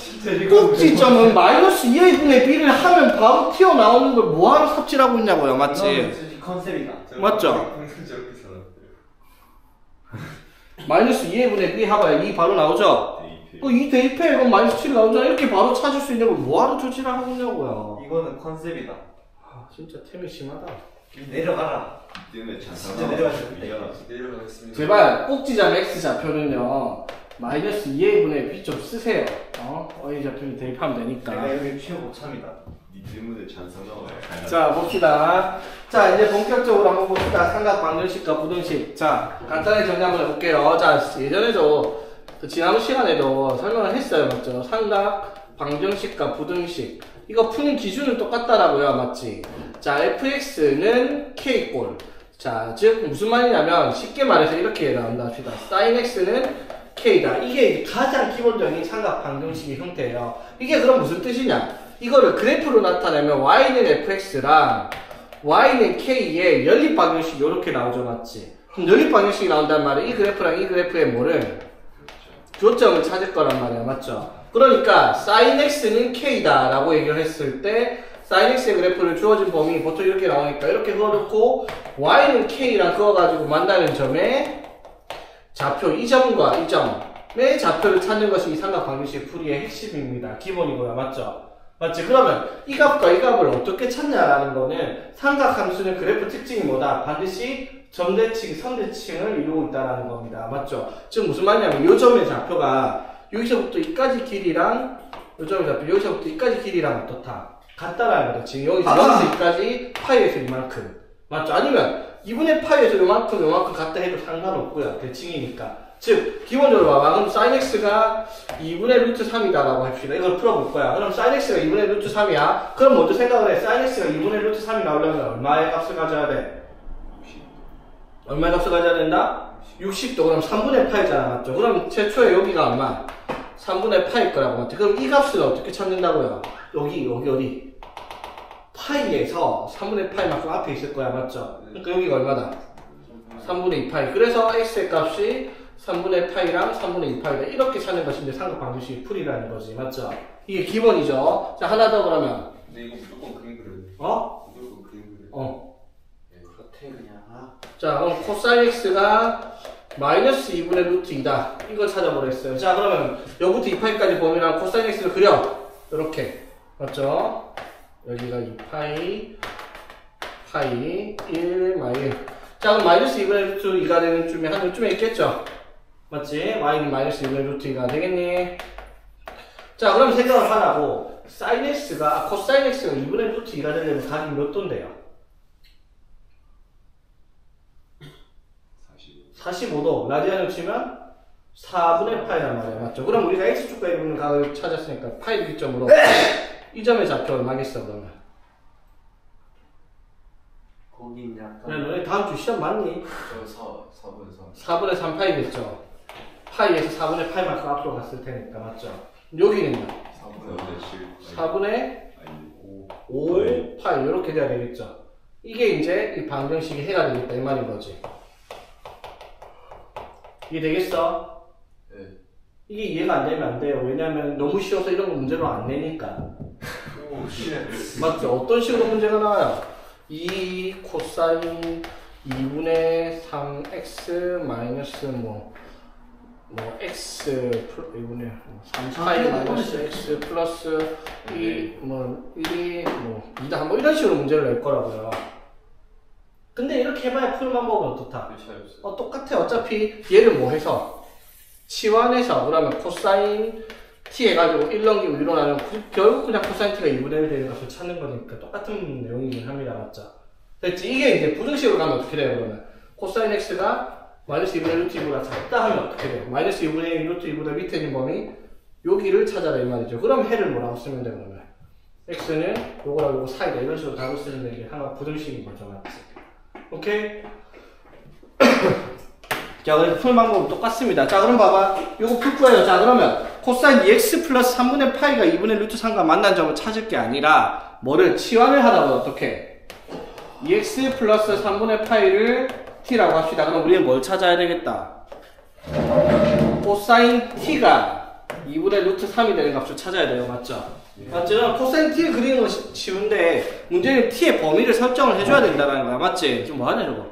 꼭지점은 마이너스 2의 분의 b를 하면 바로 튀어나오는 걸 뭐하러 삽질하고 있냐고요. 맞지? 컨셉이다. 맞죠? 항상 저렇게 살았어요. 마이너스 2의 분의 b 하봐야 2 바로 나오죠? 그 2 대입해 이건 마이너스 7 나오잖아. 이렇게 바로 찾을 수 있는 걸 뭐하러 조치를 하고 있냐고요. 이거는 컨셉이다. 아 진짜 템이 심하다. 내려가라. 때문에 진짜 내려가자. 내려가겠습니다. 제발 꼭지점 x 좌표는요 마이너스 2의 분의 b 좀 쓰세요. y 좌표를 대입하면 되니까. 내가 여기 취업 못 참이다. 이 때문에 잔상 나와요. 자 봅시다. 자 이제 본격적으로 한번 봅시다. 삼각 방정식과 부등식. 자 간단하게 정리 한번 해볼게요. 자 예전에도 지난 시간에도 설명을 했어요. 맞죠? 삼각 방정식과 부등식 이거 푸는 기준은 똑같다라고요. 맞지? 자 fx는 k꼴. 자 즉 무슨 말이냐면 쉽게 말해서 이렇게 나온다 합시다. sin x는 k다. 이게 가장 기본적인 삼각 방정식의 형태예요. 이게 그럼 무슨 뜻이냐? 이거를 그래프로 나타내면 y는 fx랑 y는 k의 연립 방정식이 이렇게 나오죠. 맞지? 그럼 연립 방정식이 나온단 말이야. 이 그래프랑 이 그래프의 뭐를? 교점을 찾을 거란 말이야. 맞죠? 그러니까 sin x는 k다 라고 얘기를 했을 때 sin x의 그래프를 주어진 범위 보통 이렇게 나오니까 이렇게 그어놓고 y는 k랑 그어가지고 만나는 점에 좌표 이 점과 이 점의 좌표를 찾는 것이 이 삼각 방정식 풀이의 핵심입니다. 기본이고요. 맞죠? 맞지? 그러면 이 값과 이 값을 어떻게 찾냐라는 거는 삼각함수는 그래프 특징이 뭐다? 반드시 점대칭, 선대칭을 이루고 있다는 겁니다. 맞죠? 즉 무슨 말이냐면 이 점의 좌표가 여기서부터 이까지 길이랑 이 점의 좌표 여기서부터 이까지 길이랑 어떻다? 같다라는 거죠. 지금 여기서 이까지 파이에서 이만큼. 맞죠? 아니면 2분의 파이에서 요만큼 같다 해도 상관없고요. 대칭이니까. 즉 기본적으로 봐봐. 그럼 sin x가 2분의 루트 3이다 라고 합시다. 이걸 풀어볼 거야. 그럼 sin x가 2분의 루트 3이야. 그럼 먼저 생각을 해. sin x가 2분의 루트 3이 나오려면 얼마의 값을 가져야 돼? 얼마의 값을 가져야 된다? 60도. 그럼 3분의 파이잖아. 맞죠? 그럼 최초에 여기가 얼마? 3분의 파일 거라고. 맞죠? 그럼 이 값을 어떻게 찾는다고요? 여기 어디? 파이에서 3분의 파이만큼 앞에 있을 거야. 맞죠? 그러니까 여기가 얼마다? 3분의 2파이. 그래서 x의 값이 3분의 파이랑 3분의 2파이다. 이렇게 찾는 것이 이제 삼각 방정식의 풀이라는 거지. 맞죠? 이게 기본이죠. 자, 하나 더 그러면. 근데 이거 무조건 그림 그려야 돼. 무조건 그림 그려야 돼. 그렇대 그냥. 자, 그럼 코사인 x가 마이너스 2분의 루트 2다. 이걸 찾아보랬어요. 자, 그러면 여기부터 2파이까지 범위랑 코사인 x를 그려. 이렇게. 맞죠? 여기가 2파이, 파이, 1, 마이. 자, 그럼 마이너스 2분의 루트 2가 되는 쯤에 한 요쯤에 있겠죠? 맞지? y는 마이너스 2분의 루트 2가 되겠니? 자, 그럼 생각을 하라고. sin x가, 코사인 x가 2분의 루트 2가 되려면 각이 몇 도인데요? 45도. 라디안을 치면 4분의 파이란 말이야. 맞죠? 그럼 우리가 x축과 이분의 각을 찾았으니까 파이 기점으로 이 점의 좌표 얼마겠어, 그러면? 거긴 야, 약간. 너네 다음 주 시험 맞니? 저 4분의 3. 4분의 3파이겠죠? 파이에서 4분의 파이만큼 앞으로 갔을 테니까, 맞죠? 여기는요? 4분의 7. 4분의 아니 5 파이, 이렇게 돼야 되겠죠? 이게 이제 이 방정식이 해가 되겠다, 이 말인 거지. 이해 되겠어? 네. 이게 이해가 안 되면 안 돼요. 왜냐면 너무 쉬워서 이런 거 문제로 안 내니까. 오, 쉣. 맞죠? 어떤 식으로 문제가 나와요? 2 코사인 2분의 3x 마이너스 x 2분의 3파이 마이너스 x 플러스 1이 2다 이런 식으로 문제를 낼 거라고요. 근데 이렇게 해봐야 푸는 방법은 어떻다? 똑같아. 어차피 얘를 뭐 해서 치환해서 그러면 코사인 t 해가지고 1 넘기고 위로 나누면 결국 그냥 코사인 t가 2분의 1 되는 것을 찾는 거니까 똑같은 내용이긴 합니다. 맞죠? 됐지? 이게 이제 부등식으로 가면 어떻게 돼요, 그러면? 코사인 x가 마이너스 2분의 루트 2보다 작다 하면 어떻게 돼요? 마이너스 2분의 1 루트 2보다 밑에 있는 범위 여기를 찾아라 이 말이죠. 그럼 해를 뭐라고 쓰면 돼요, 그러면? x는 요거랑 요거 사이다 이런 식으로 답을 쓰는데 이게 하나 부등식인 거죠, 맞지? 오케이? 자, 그래서 풀 방법은 똑같습니다. 자, 그럼 봐봐. 요거 풀 거예요. 자, 그러면 코사인 2x 플러스 3분의 파이가 2분의 루트 3과 만난 점을 찾을 게 아니라 뭐를 치환을 하다 보면 어떻게? 2x 플러스 3분의 파이를 t라고 합시다. 그럼 우리는 뭘 찾아야 되겠다? 코사인 t가 2분의 루트 3이 되는 값을 찾아야 돼요. 맞죠? 맞죠? 코사인 t 그리는 건 쉬운데 문제는 t의 범위를 설정을 해줘야 된다는 거야. 맞지? 지금 뭐 하냐 저거?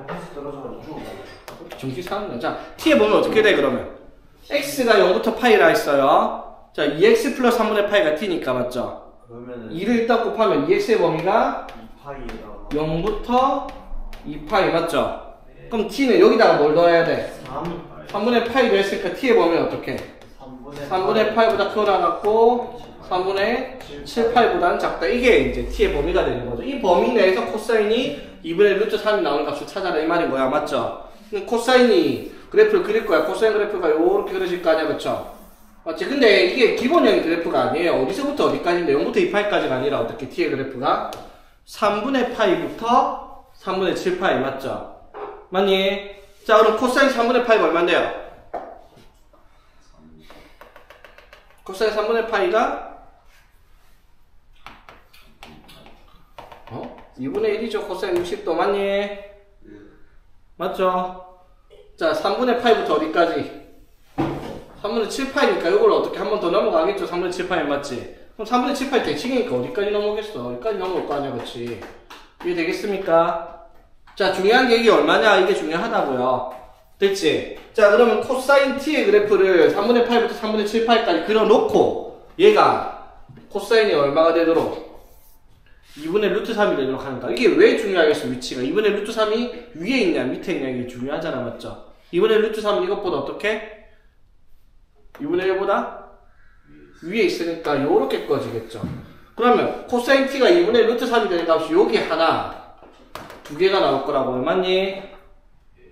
패스 떨어져가지고 정신 사는 자, t의 범위 어떻게 돼 그러면? x가 0부터 파이라 했어요. 자, 2x 플러스 3분의 파이가 t니까 맞죠? 그러면은 2를 일단 곱하면 2x의 범위가 2파이에다가 0부터 2파이 맞죠? 그럼 t는 여기다가 뭘 넣어야 돼? 3분의 파이도 했으니까 t의 범위는 어떻게? 3분의 파이보다 크나갖고 3분의 7파이보다는 작다. 이게 이제 t의 범위가 되는 거죠. 이 범위 내에서 코사인이 2분의 루트 3이 나오는 값을 찾아라 이 말인 거야. 맞죠? 코사인이 그래프를 그릴 거야. 코사인 그래프가 요렇게 그려질 거 아니야. 그쵸? 맞지? 근데 이게 기본형의 그래프가 아니에요. 어디서부터 어디까지인데 0부터 2파이까지가 아니라 어떻게 t의 그래프가 3분의 파이부터 3분의 7파이 맞죠? 맞니? 자, 그럼 코사인 3분의 파이가 얼마인데요? 코사인 3분의 파이가 2분의 1이죠. 코사인 60도 맞니? 맞죠? 자, 3분의 파이부터 어디까지? 3분의 7파이니까 이걸 어떻게 한 번 더 넘어가겠죠? 3분의 7파이 맞지? 그럼 3분의 7파이 대칭이니까 어디까지 넘어오겠어? 여기까지 넘어올 거 아니야, 그치? 이해 되겠습니까? 자, 중요한 게 이게 얼마냐? 이게 중요하다고요. 됐지? 자, 그러면 코사인 t의 그래프를 3분의 파이부터 3분의 7파이까지 그려놓고 얘가 코사인이 얼마가 되도록 2분의 루트 3이 되도록 하는 거야. 이게 왜 중요하겠어, 위치가? 2분의 루트 3이 위에 있냐, 밑에 있냐, 이게 중요하잖아, 맞죠? 2분의 루트 3은 이것보다 어떻게? 2분의 1보다? 위에 있으니까 요렇게 꺼지겠죠. 그러면 코사인 t가 2분의 루트 3이 되는 값이 여기 하나, 두 개가 나올 거라고. 맞니?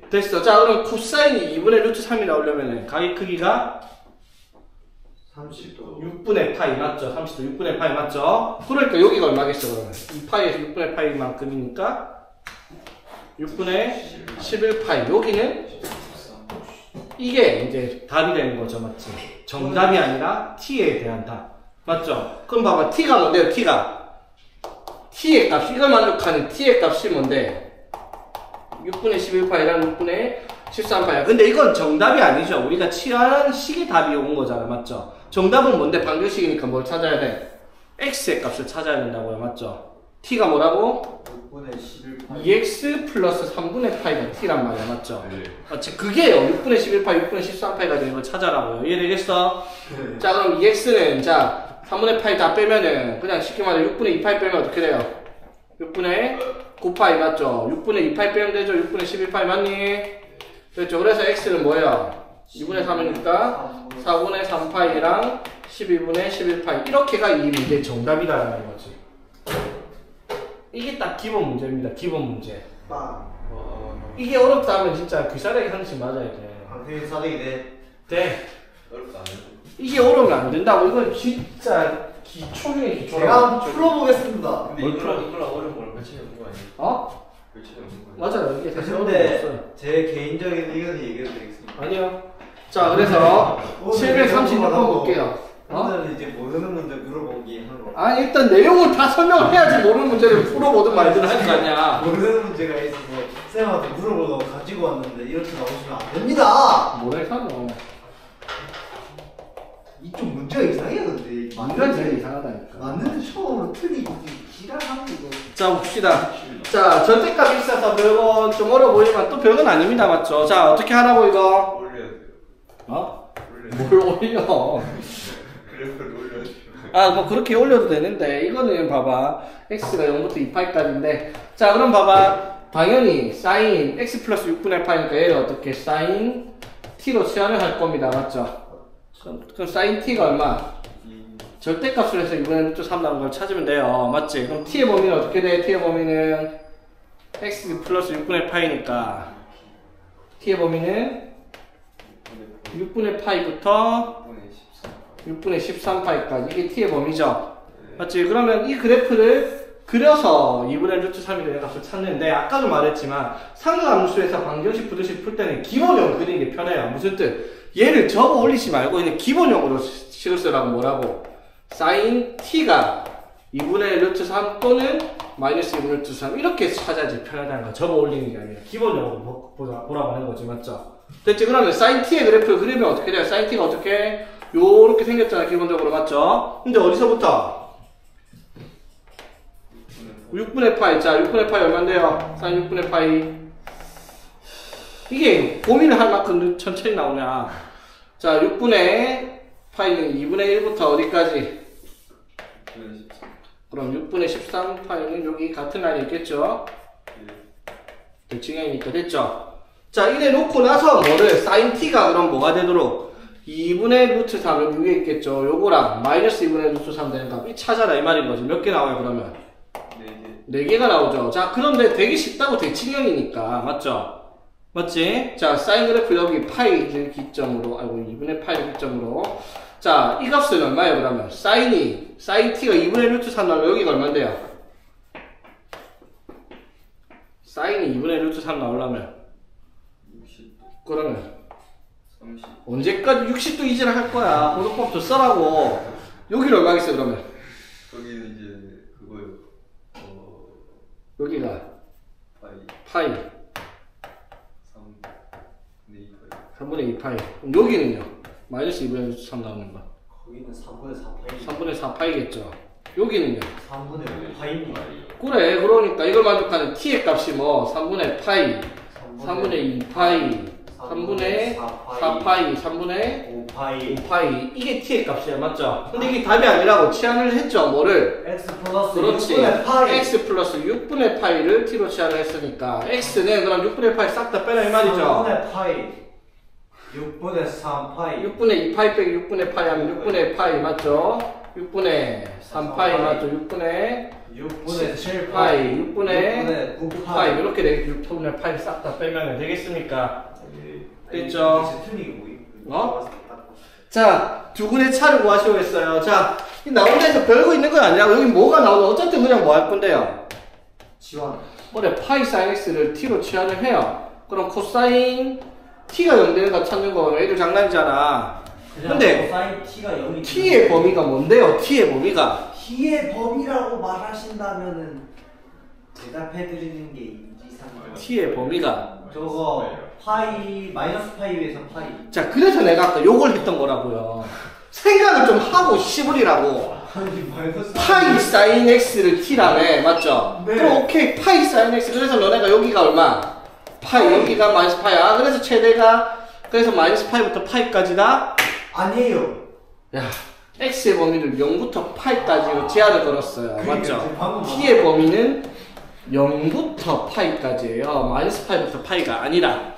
됐어. 자, 그럼 코사인이 2분의 루트 3이 나오려면 각의 크기가 30도 6분의 파이 맞죠? 30도 6분의 파이 맞죠? 그러니까 여기가 얼마겠어 그러면? 2파이에서 6분의 파이만큼이니까 6분의 11파이 여기는 이게 이제 답이 되는 거죠. 맞지? 정답이 아니라 t에 대한 답 맞죠? 그럼 봐봐 t가 뭔데요? t의 값 이걸 만족하는 t의 값이 뭔데? 6분의 11파이랑 6분의 13파이야. 근데 이건 정답이 아니죠. 우리가 취한 식의 답이 온 거잖아. 맞죠? 정답은 뭔데? 방정식이니까 뭘 찾아야 돼? x의 값을 찾아야 된다고요. 맞죠? t가 뭐라고? 6분의 11파이 2x 플러스 3분의 파이가 t란 말이야. 맞죠? 네. 맞지? 그게요. 6분의 11파이, 6분의 13파이가 되는 걸 찾아라고요. 이해되겠어? 네. 자, 그럼 2x는 자 3분의 파이 다 빼면은 그냥 쉽게 말해 6분의 2파이 빼면 어떻게 돼요? 6분의 9파이 맞죠? 6분의 2파이 빼면 되죠? 6분의 11파이 맞니? 그렇죠. 그래서 x는 뭐예요? 2분의 3이니까 4분의 3파이랑 12분의 11파이 이렇게가 이 문제의 정답이라는 거지. 이게 딱 기본 문제입니다. 기본 문제. 빵 이게 어렵다 하면 진짜 귀사대기 하나씩 맞아야 돼. 방송이 사대기 돼. 어렵다 안 해. 이게 어려우면 안 된다고. 이건 진짜 기초 중에 기초라고. 제가 한번 풀어보겠습니다 근데 뭘 이거랑 어려운 걸 며칠 없는 거 아니야? 어? 며칠 없는 거 아니야? 맞아요. 이게 사실 어려운 거 없어요. 근데 제 개인적인 의견을 얘기해도 되겠습니까? 아니요. 자, 그래서 736번 볼게요. 오늘은 이제 모르는 문제 물어보기 하는 거 아니, 일단 내용을 다 설명을 해야지 모르는 문제를 풀어보든 말든 할 거 아니야. 모르는 문제가 있어서 쌤한테 물어보고 가지고 왔는데 이렇게 나오시면 안 됩니다. 뭐래 사노? 이쪽 문제가 이상해요 근데 인간 제일 이상하다니까. 맞는데 처음으로 틀리고 지랄하는 거. 자, 봅시다. 자, 절대값이 있어서 별건 좀 어려 보이지만 또 별건 아닙니다. 맞죠? 자, 어떻게 하라고 이거? 올려야 돼요. 어? 올려야 뭘 올려? 그래프를 올려야 돼요. 아, 뭐 그렇게 올려도 되는데 이거는 봐봐. x가 0부터 2파이까지인데 자, 그럼 봐봐. 당연히 sin x 플러스 6분의 파이니까 얘를 어떻게 sin t로 치환을 할 겁니다. 맞죠? 그럼 sin t가 얼마? 절대값으로 해서 2분의 루트 3 나온 걸 찾으면 돼요. 맞지? 그럼 t의 범위는 어떻게 돼? t의 범위는 x 플러스 6분의 파이니까 t의 범위는 6분의 파이부터 6분의 13파이까지 이게 t의 범위죠. 맞지? 그러면 이 그래프를 그려서 2분의 루트 3이 되는 값을 찾는데 아까도 말했지만 상수함수에서 방정식 부등식 풀 때는 기본형을 그리는 게 편해요. 무슨 뜻? 얘를 접어 올리지 말고 그냥 기본형으로 식을 쓰라고 뭐라고? sin t가 2분의 루트 3 또는 마이너스 2분의 루트 3 이렇게 찾아야지 편하다는 거야. 접어 올리는 게 아니라 기본형으로 보라고 하는 거지. 맞죠? 됐지? 그러면 sin t의 그래프를 그리면 어떻게 돼요? sin t가 어떻게? 요렇게 생겼잖아 기본적으로. 맞죠? 근데 어디서부터? 6분의 파이. 자, 6분의 파이 얼만데요? sin 6분의 파이. 이게 고민을 할 만큼 천천히 나오냐. 자, 6분의 파이는 2분의 1부터 어디까지? 그럼 6분의 13 파이는 여기 같은 라인이 있겠죠? 대칭형이니까 됐죠? 자, 이래 놓고 나서 뭐를? sin t가 그럼 뭐가 되도록? 2분의 루트 3 여기 위에 있겠죠? 요거랑 마이너스 2분의 루트 3 되는 값. 이 찾아라 이 말인 거지. 몇 개 나와요 그러면? 4개가 나오죠. 자, 그런데 되게 쉽다고 대칭형이니까. 맞죠? 맞지? 자, 사인 그래프 여기 파이를 기점으로, 아이고, 2분의 파이를 기점으로. 자, 이 값은 얼마예요, 그러면? sin t가 2분의 루트 3 나오면 여기가 얼만데요? sin이 2분의 루트 3 나오려면? 60. 그러면? 30. 언제까지 60도 이제를 할 거야? 보도법도 써라고. 여기를 얼마겠어요, 그러면? 여기는 이제 그거요. 여기가 파이. 파이 3분의 2 파이. 3분의 2파이. 그럼 여기는요? 마이너스 2분의 루트 3 나오는 거. 거기는 3분의 4파이. 3분의 4파이겠죠. 여기는요? 3분의 5파입니다. 그래, 그러니까 이걸 만족하는 t의 값이 뭐 3분의 파이, 3분의 2파이, 3분의 4파이, 3분의 5파이. 5파이. 이게 t의 값이야, 맞죠? 근데 이게 답이 아니라고 치환을 했죠, 뭐를? x 플러스 그렇지. 6분의 파이. x 플러스 6분의 파이를 t로 치환을 했으니까 x는 그럼 6분의 파이 싹 다 빼라 이 말이죠. 3분의 파이. 6분의 3파이. 6분의 2파이 빼기 6분의 파이 하면 6분의 파이 맞죠? 6분의 3파이 맞죠? 6분의 7파이. 6분의 9파이 9파이. 이렇게 되겠죠. 6분의 파이 싹 다 빼면 되겠습니까? 됐죠? 자, 두 분의 차를 구하시오 했어요. 자, 이 나온 데서 별거 있는 건 아니라 여기 뭐가 나오든 어쨌든 그냥 뭐 할 건데요? 지원. 그래, 파이 사인 x를 t로 치환을 해요. 그럼 코사인 t가 0되는 거 찾는 거 애들 장난이잖아. 근데 사인 t가 0이 t의 범위가 뭔데요? t의 범위가 t의 범위라고 말하신다면은 대답해드리는 게 인지상정. t의 범위가 저거 파이 마이너스 파이 위에서 파이. 자, 그래서 내가 아까 욕을 했던 거라고요. 생각을 좀 하고 씹으리라고. 아니 마이너스 파이 사인 x를 t라며, 맞죠? 네. 그럼 오케이, 파이 사인 x. 그래서 너네가 여기가 얼마? 파이, 여기가 마이너스 파이야. 그래서 최대가, 그래서 마이너스 파이부터 파이까지다? 아니에요. 야, x의 범위를 0부터 파이까지로 제한을 걸었어요. 그러니까 맞죠? 지금 방금 t의 범위는 0부터 파이까지예요. 마이너스 파이부터 파이가 아니라.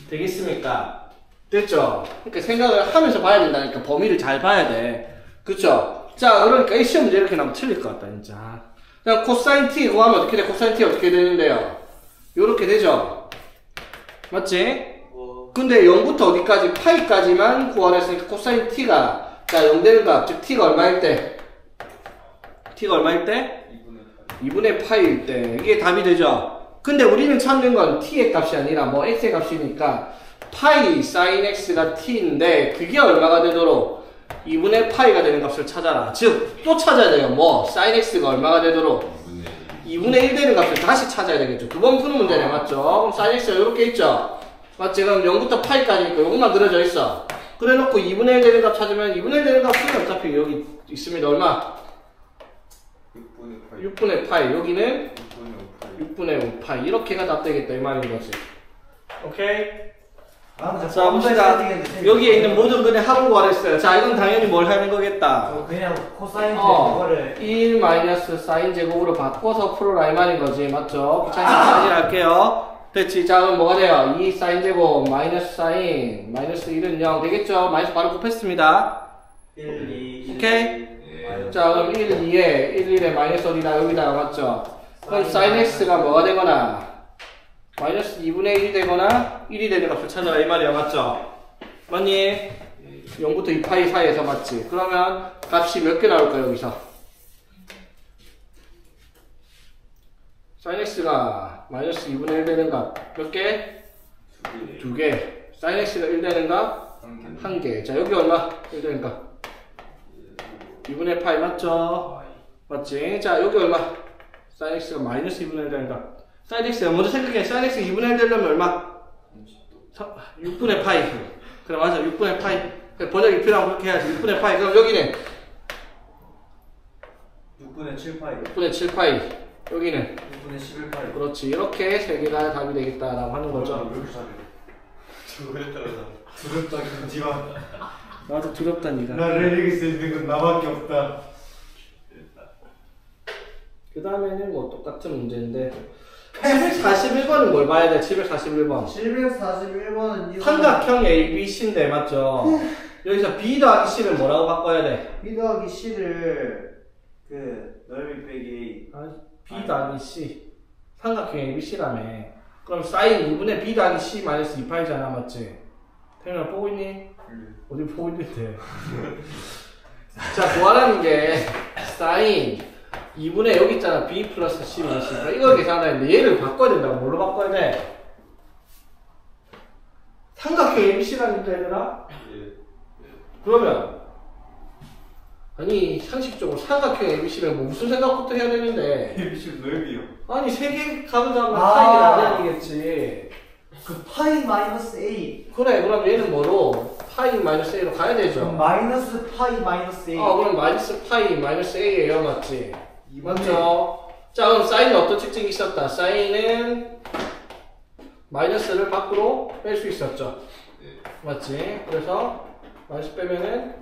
되겠습니까? 됐죠? 그러니까 생각을 하면서 봐야 된다니까. 범위를 잘 봐야 돼. 그쵸? 자, 그러니까 이 시험 문제 이렇게 나오면 틀릴 것 같다, 진짜. 그냥 코사인 t 구하면 어떻게 돼? 코사인 t 어떻게 되는데요? 요렇게 되죠? 맞지? 근데 0부터 어디까지? 파이까지만 구하랬으니까 코사인 t가, 자, 0 되는 값, 즉 t가 얼마일 때? t가 얼마일 때? 2분의 파이일 때. 이게 답이 되죠? 근데 우리는 찾는 건 t의 값이 아니라 뭐 x의 값이니까 파이 sin x가 t인데 그게 얼마가 되도록 2분의 파이가 되는 값을 찾아라. 즉 또 찾아야 돼요. 뭐 sin x가 얼마가 되도록 2분의 1 되는 값을 다시 찾아야 되겠죠. 두 번 푸는 문제네. 맞죠? 그럼 sin x가 이렇게 있죠. 맞지? 그럼 0부터 파이까지니까 요것만 그려져 있어. 그래 놓고 2분의 1 되는 값 찾으면 2분의 1 되는 값은 어차피 여기 있습니다. 얼마? 6분의 파이. 여기는 6분의 5파이. 이렇게가 답되겠다 이 말인 거지. 오케이? 자, 봅시다. 여기에 있는 모든 근의 합을 구하랬어요. 자, 이건 당연히 뭘 하는 거겠다. 그냥 코사인 제거를 1 마이너스 사인 제곱으로 바꿔서 풀어라 이 말인 거지. 맞죠? 귀찮게 할게요. 됐지? 자, 그럼 뭐가 돼요? 2 사인 제곱 마이너스 사인 마이너스 1은 0 되겠죠? 마이너스 바로 곱했습니다. 1, 2, 오케이? 자, 그럼 1, 2에 1, 1에 마이너스 어디다? 여기다가 맞죠? 그럼 sin x가 뭐가 되거나 마이너스 2분의 1이 되거나 1이 되는 값을 찾아라 이 말이야. 맞죠? 맞니? 0부터 2파이 사이에서 맞지? 그러면 값이 몇 개 나올까 여기서? sin x가 마이너스 2분의 1 되는 값 몇 개? 2개. sin x가 1 되는 값? 1개. 자 여기 얼마? 1 되는 값 2분의 파이 맞죠? 맞지? 자 여기 얼마? sin x가 마이너스 2분의 1 되는 값 sin x가 먼저 생각해. sin x 2분의 1 되려면 얼마? 6분의 파이. 그래 맞아 6분의 파이. 번역이 필요하면 그렇게 해야지. 6분의 파이. 그럼 여기는 6분의 7파이 6분의 7파이. 여기는 6분의 11파이 그렇지. 이렇게 세 개가 답이 되겠다라고 하는 거죠. 왜 이렇게 잘해 저거 했다가 두렵다 김지만 나도 두렵다니까. 나를 이길 수 있는 건 나밖에 없다 그 다음에는 뭐 똑같은 문제인데 741번은 뭘 봐야 돼? 741번 741번은 삼각형 ABC인데 맞죠? 여기서 B 더하기 C를 뭐라고 바꿔야 돼? B 더하기 C를 그 넓이 빼기 아니, B 더하기 C 삼각형 ABC라며. 그럼 사인 2분의 B 더하기 C 마이너스 2파이잖아 맞지? 태민아 보고 있니? 어디 보고 있는데 자 구하라는 게 사인 2분의 여기 있잖아 B 플러스 C 마이너스 2파 이걸 계산하는데 얘를 바꿔야 된다고. 뭘로 바꿔야 돼? 삼각형 ABC라니까 얘들아? 그러면 아니 상식적으로 삼각형 ABC면 뭐 무슨 생각부터 해야 되는데 ABC 넓이요 아니 세 개 값을 잡으면 아. 파이가 안 아니겠지. 그 파이 마이너스 A 그래 그럼 얘는 뭐로? 파이 마이너스 A로 가야 되죠. 그럼 마이너스 파이 마이너스 A 그럼 마이너스 파이 마이너스 A예요 맞지? 맞죠? 자 그럼 사인은 어떤 특징이 있었다? 사인은 마이너스를 밖으로 뺄 수 있었죠. 맞지? 그래서 마이너스 빼면은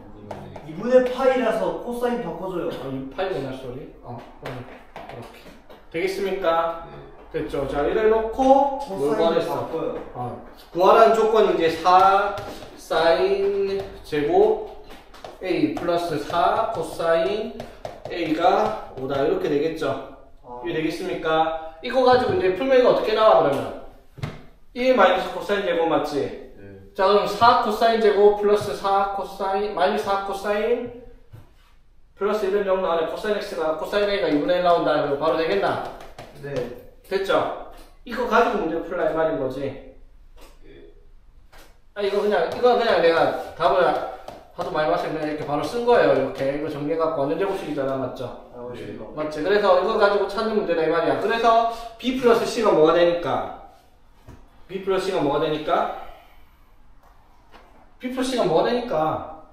2분의 파이라서 코사인 바꿔줘요 이 파이구나 소리. 이렇게 되겠습니까? 됐죠. 자 이래 놓고 뭘 코사인 구하랬어? 바꿔요 구하라는 조건이 이제 4 사인 제곱 A 플러스 4 코사인 A가 5다 이렇게 되겠죠. 이게 되겠습니까? 이거 가지고 이제 풀면 이거 어떻게 나와 그러면? 1 마이너스 코사인 제곱 맞지? 자 그럼 4 코사인 제곱 플러스 4 코사인 마이너스 4 코사인 플러스 1은 0 나오네. 코사인 X가 코사인 A가 2분의 1 나온다. 이거 바로 되겠나? 네 됐죠? 이거 가지고 문제 풀라 이 말인 거지. 이거 그냥 내가 답을 하도 많이 봤을 때 이렇게 바로 쓴 거예요. 이렇게 이거 정리해갖고 완전 제곱식이잖아, 맞죠? 맞지? 그래서 이거 가지고 찾는 문제다 이 말이야. 그래서 B 플러스 C가 뭐가 되니까? B 플러스 C가 뭐가 되니까? B 플러스 C가 뭐가 되니까?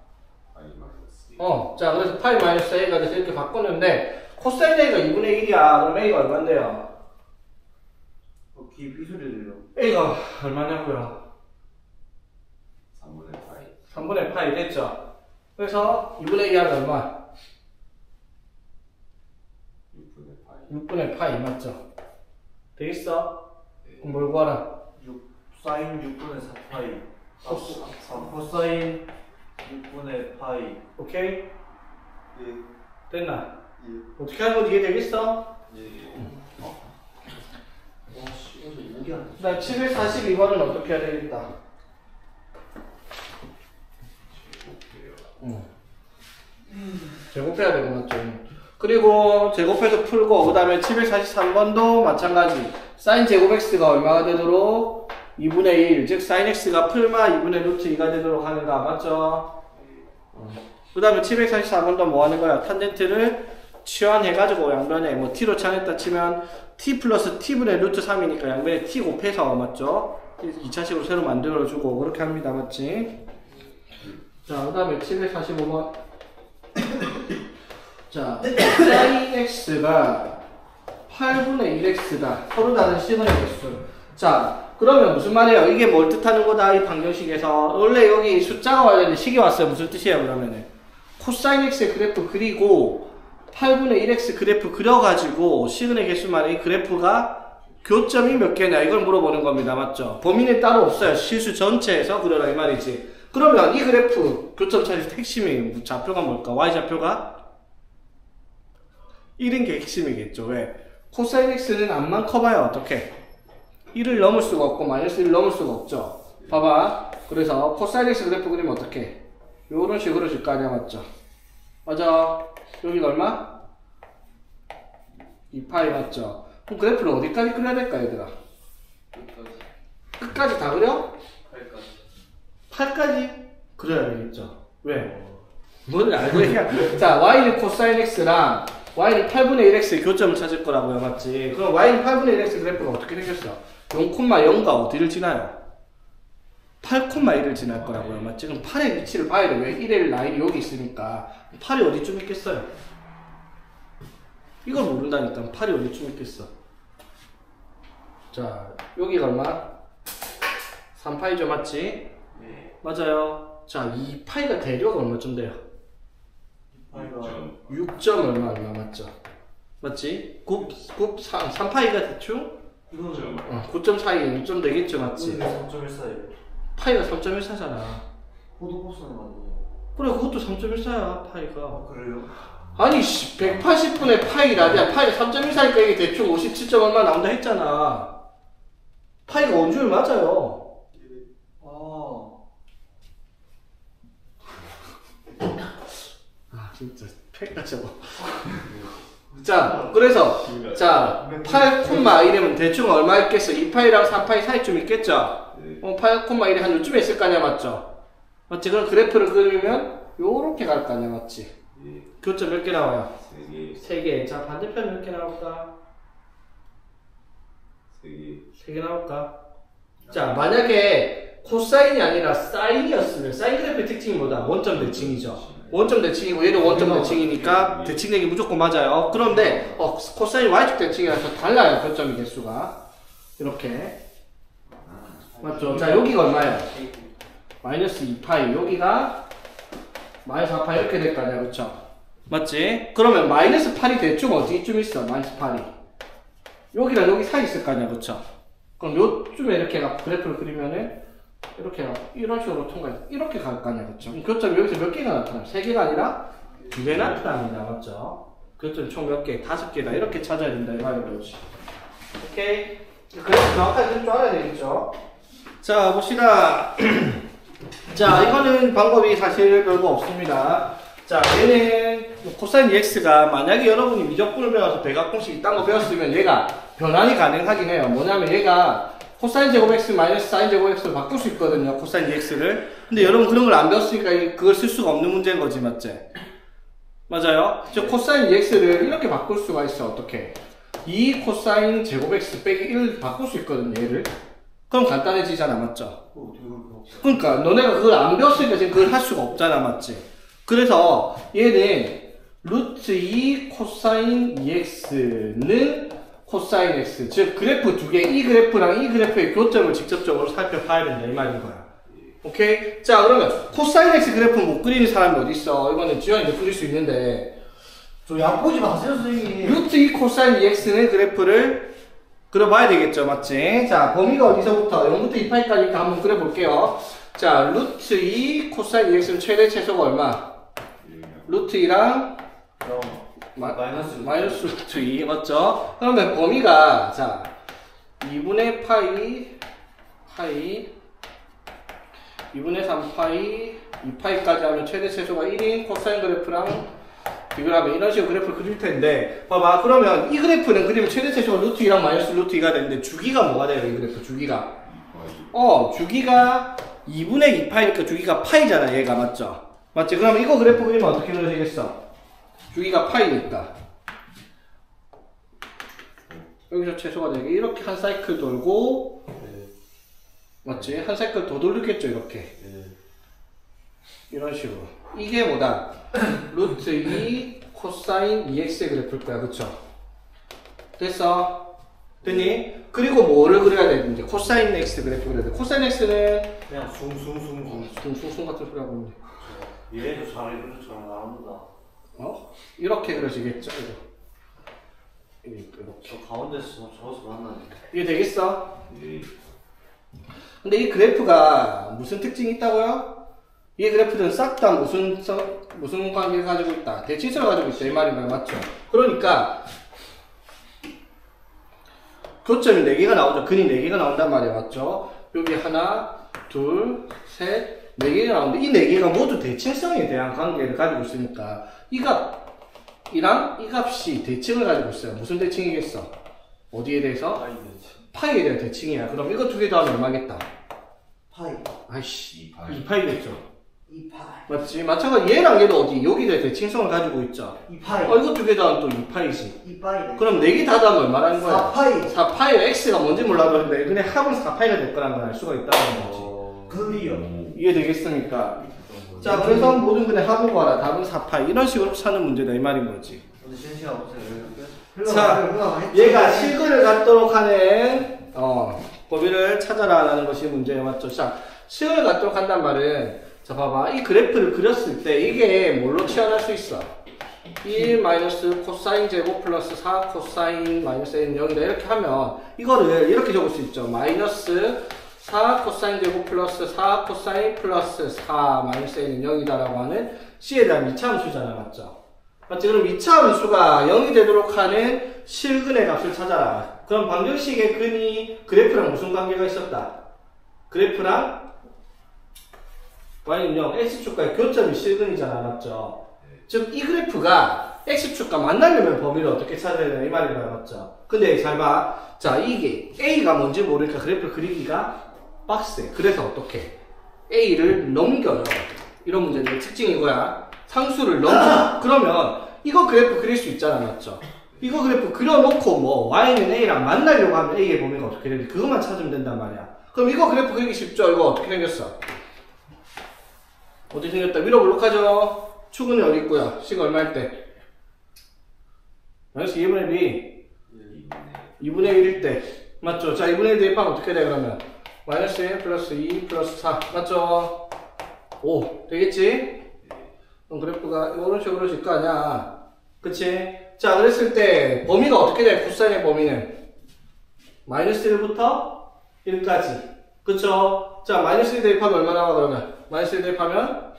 자 그래서 파이 마이너스 A가 돼서 이렇게 바꿨는데 코사인 A가 2분의 1이야. 그럼 A가 얼만데요? 귀 삐소리 들려 A가 얼마냐고요? 3분의 파이 3분의 파이 됐죠? 그래서 2분의 2 하면 얼마? 6분의 파이 6분의 파이 맞죠? 되겠어? 그럼 뭘 구하라? 사인 6분의 4파이 코사인 6분의 파이 오케이? 됐나? 예. 어떻게 하는 거 이해되겠어? 와씨 이거 목이 안 나 742번은 어떻게 해야 되겠다? 제곱해야 되고 맞죠? 그리고 제곱해서 풀고 그 다음에 743번도 마찬가지 사인 제곱 x가 얼마가 되도록 2분의 1, 즉 사인 x가 풀마 2분의 루트 2가 되도록 하는가 맞죠? 그 다음에 744번도 뭐 하는 거야? 탄젠트를 치환해가지고 양변에 뭐 t로 치환했다 치면 t 플러스 t분의 루트 3이니까 양변에 t 곱해서 맞죠? 2차식으로 새로 만들어주고 그렇게 합니다 맞지? 자 그 다음에 745번 자 sin x가 8분의 1x다 서로 다른 시그널 개수. 자 그러면 무슨 말이에요? 이게 뭘 뜻하는 거다 이 방정식에서. 원래 여기 숫자가 와야 되는데 식이 왔어요. 무슨 뜻이에요 그러면은? 코사인 x의 그래프 그리고 8분의 1x 그래프 그려가지고 시그널 개수만 이 그래프가 교점이 몇 개냐 이걸 물어보는 겁니다. 맞죠? 범위는 따로 없어요. 실수 전체에서 그려라 이 말이지. 그러면 이 그래프 교점 차에서 핵심이 좌표가 뭘까? y좌표가 1인 게 핵심이겠죠. 왜? 코사인 x는 앞만 커봐야 어떻게? 1을 넘을 수가 없고 마이너스 1을 넘을 수가 없죠. 봐봐. 그래서 코사인 x 그래프 그리면 어떻게? 요런 식으로 줄 거 아니야, 맞죠? 맞아. 여기가 얼마? 2파이 맞죠? 그럼 그래프를 어디까지 그려야 될까, 얘들아? 끝까지 다 그려? 8까지 그려야 되겠죠. 왜? 뭔지 알고 얘기야. 자, y는 코사인 x랑 y는 8분의 1x의 교점을 찾을 거라고요, 맞지? 그럼 y는 8분의 1x 그래프가 어떻게 생겼어? 0,0가 어디를 지나요? 8,1을 지날 거라고요, 맞지? 그럼 8의 위치를 봐야 돼. 왜? 1의 라인이 여기 있으니까 8이 어디쯤 있겠어요? 이걸 모른다니까 8이 어디쯤 있겠어? 자, 여기가 얼마? 3파이죠, 맞지? 네. 맞아요. 자, 2파이가 대략 얼마쯤 돼요? 2파이가 6점 얼마 맞죠? 맞지? 3파이가 대충? 이거는 9점 사이 6점 되겠죠, 맞지? 3.14예요. 파이가 3.14잖아. 포도법선이 맞네요. 그래, 그것도 3.14야, 파이가. 그래요? 아니, 180분의 파이 라디안, 파이가 3.14니까 이게 대충 57점 얼마 나온다 했잖아. 파이가 원주율 맞아요. 진짜 팩가 저거. 자, 그래서 자 8,1이면 대충 얼마 있겠어? 2파이랑 3파이 사이쯤 있겠죠? 8,1이 한 요쯤에 있을 거 아니야, 맞죠? 맞지? 그럼 그래프를 그리면 요렇게 갈 거 아니야, 맞지? 교점 몇 개 나와요? 3개. 자, 반대편 몇 개 나올까? 3개 나올까? 자, 만약에 코사인이 아니라 사인이었으면 사인 그래프의 특징이 뭐다? 원점 대칭이죠. 원점 대칭이고 얘도 원점 대칭이니까 대칭력이 무조건 맞아요. 그런데 코사인 y축 대칭이라서 달라요, 교점의 개수가. 이렇게 맞죠? 자, 여기가 얼마예요? 마이너스 2파이. 여기가 마이너스 4파이 이렇게 될 거 아니야, 그쵸? 맞지? 그러면 마이너스 8이 대충 어디쯤 있어? 마이너스 8이 여기랑 여기 사이 있을 거 아니야, 그쵸? 그럼 요쯤에 이렇게 그래프를 그리면은 이렇게 이런 식으로 통과해 이렇게 갈 거 아니야, 그쵸? 교점이 여기서 몇 개가 나타나요? 3개가 아니라 2개 나타납니다, 맞죠? 교점이 총 몇 개? 5개다. 이렇게 찾아야 된다, 이 말이에요. 오케이? 그래프 정확하게 그릴 줄 알아야 되겠죠? 자, 봅시다. 자, 이거는 방법이 사실 별거 없습니다. 자, 얘는 코사인 EX가 만약에 여러분이 미적분을 배워서 대각공식 이딴 거 배웠으면 얘가 변환이 가능하긴 해요. 뭐냐면 얘가 코사인 제곱 X 마이너스 사인 제곱 X로 바꿀 수 있거든요, 코사인 EX를. 근데 여러분 그런 걸 안 배웠으니까 그걸 쓸 수가 없는 문제인 거지, 맞지? 맞아요? 저 코사인 EX를 이렇게 바꿀 수가 있어. 어떻게? 2 코사인 제곱 X 빼기 1 바꿀 수 있거든요, 얘를. 그럼 간단해지잖아, 맞죠? 그러니까 너네가 그걸 안 배웠으니까 지금 그걸 할 수가 없잖아, 맞지? 그래서 얘는 루트 2 코사인 EX는 코사인 X, 즉 그래프 두 개, 이 그래프랑 이 그래프의 교점을 직접적으로 살펴봐야 된다, 이 말인 거야. 오케이? 자, 그러면 코사인 X 그래프 못 그리는 사람이 어디 있어? 이거는 지원이 그릴 수 있는데 저 약 보지 마세요, 선생님. 루트 2 코사인 EX는 그래프를 그려봐야 되겠죠, 맞지? 자, 범위가 어디서부터 0부터 2파이까지 한번 그려볼게요. 자, 루트 2 코사인 EX는 최대 최소가 얼마? 루트 2랑 마이너스 루트 2 맞죠? 그러면 범위가 자 2분의 파이 2분의 3파이 2파이까지 하면 최대 최소가 1인 코사인 그래프랑 비교를 하면 이런 식으로 그래프를 그릴 텐데, 봐봐. 그러면 이 그래프는 그리면 최대 최소가 루트 2랑 마이너스 루트 2가 되는데 주기가 뭐가 돼요, 이 그래프 주기가? 주기가 2분의 2파이니까 주기가 파이잖아, 얘가. 맞죠? 맞지? 그러면 이거 그래프 그리면 어떻게 그려지겠어? 주기가 파이니까 여기서 최소가 되게 이렇게 한 사이클 돌고, 맞지? 한 사이클 더 돌리겠죠, 이렇게. 이런 식으로. 이게 뭐다? 루트 2 코사인 EX의 그래프일 거야, 그쵸? 됐어? 됐니? 그리고 뭐를 그려야 돼? 이제 코사인 X 그래프 그려야 돼. 코사인 X는 그냥 숭숭숭 같은 소리 하고 있네. 얘도 잘 이렇게처럼 나옵니다. 이렇게 그려지겠죠, 이렇게. 저 가운데서 저기서 만나네. 이게 되겠어? 근데 이 그래프가 무슨 특징이 있다고요? 이 그래프들은 싹 다 무슨 관계를 가지고 있다? 대칭성을 가지고 있다, 이 말인가요? 맞죠? 그러니까 교점이 4개가 나오죠. 근이 4개가 나온단 말이에요. 맞죠? 여기 하나, 둘, 셋, 4개가 나오는데 이 4개가 모두 대칭성에 대한 관계를 가지고 있으니까 이 값이랑 이 값이 대칭을 가지고 있어요. 무슨 대칭이겠어? 어디에 대해서? 파이 되지. 파이에 대한 대칭이야. 그럼 이거 두 개 더하면 얼마겠다? 파이. 아이씨, 2파이. 2파이겠죠. 2파이. 맞지? 마찬가지로 얘랑 얘도 어디? 여기에 대한 대칭성을 가지고 있죠. 2파이. 이거 두 개 더하면 또 2파이지. 2파이. 그럼 4개 다 더하면 얼마라는 거야? 4파이. 4파이 x가 뭔지 몰라도 근데 그냥 합은 4파이가 될 거라는 걸 알 수가 있다는 거지. 그리요. 이해되겠습니까? 자, 그래서 모든 근의 합을 구하라. 답은 4파이. 이런 식으로 사는 문제다 이 말인 거지. 근데 쉬는 시간 없어요. 자, 얘가 실근을 갖도록 하는 범위를 찾아라라는 것이 문제예요. 맞죠? 자, 실근을 갖도록 한단 말은 자, 봐봐. 이 그래프를 그렸을 때 이게 뭘로 치환할 수 있어? 1 마이너스 코사인 제곱 플러스 4 코사인 마이너스 A는 0이다. 이렇게 하면 이거를 이렇게 적을 수 있죠. 마이너스 4 코사인 제곱 플러스 4 코사인 플러스 4 마이너스 A는 0이다 라고 하는 C에 대한 이차함수잖아. 맞죠? 맞지? 그럼 이차함수가 0이 되도록 하는 실근의 값을 찾아라. 그럼 방정식의 근이 그래프랑 무슨 관계가 있었다? 그래프랑 y는 0, x축과의 교점이 실근이잖아. 맞죠? 즉, 이 그래프가 x축과 만나려면 범위를 어떻게 찾아야 되나 이 말이라. 맞죠? 근데 잘 봐. 자, 이게 a가 뭔지 모르니까 그래프를 그리기가 빡세. 그래서 어떻게? a를 넘겨요. 이런 문제의 특징이 이거야. 상수를 넘겨. 그러면 이거 그래프 그릴 수 있잖아. 맞죠? 이거 그래프 그려놓고 뭐 y는 a랑 만나려고 하면 a의 범위가 어떻게 되는지 그것만 찾으면 된단 말이야. 그럼 이거 그래프 그리기 쉽죠? 이거 어떻게 생겼어? 어디 생겼다? 위로 블록하죠? 축은 어디 있고요? C가 얼마일 때? 마이너스 2분의 B 2분의 1일 때 맞죠? 자, 2분의 1 대입하면 어떻게 돼 그러면? 마이너스 1 플러스 2 플러스 4 맞죠? 5 되겠지? 그럼 그래프가 이런 식으로 질 거 아니야. 그치? 자, 그랬을 때 범위가 어떻게 돼? 코사인의 범위는 마이너스 1부터 1까지 그쵸? 자, 마이너스 1 대입하면 얼마 나와 그러면? 마이너스 1 대입하면?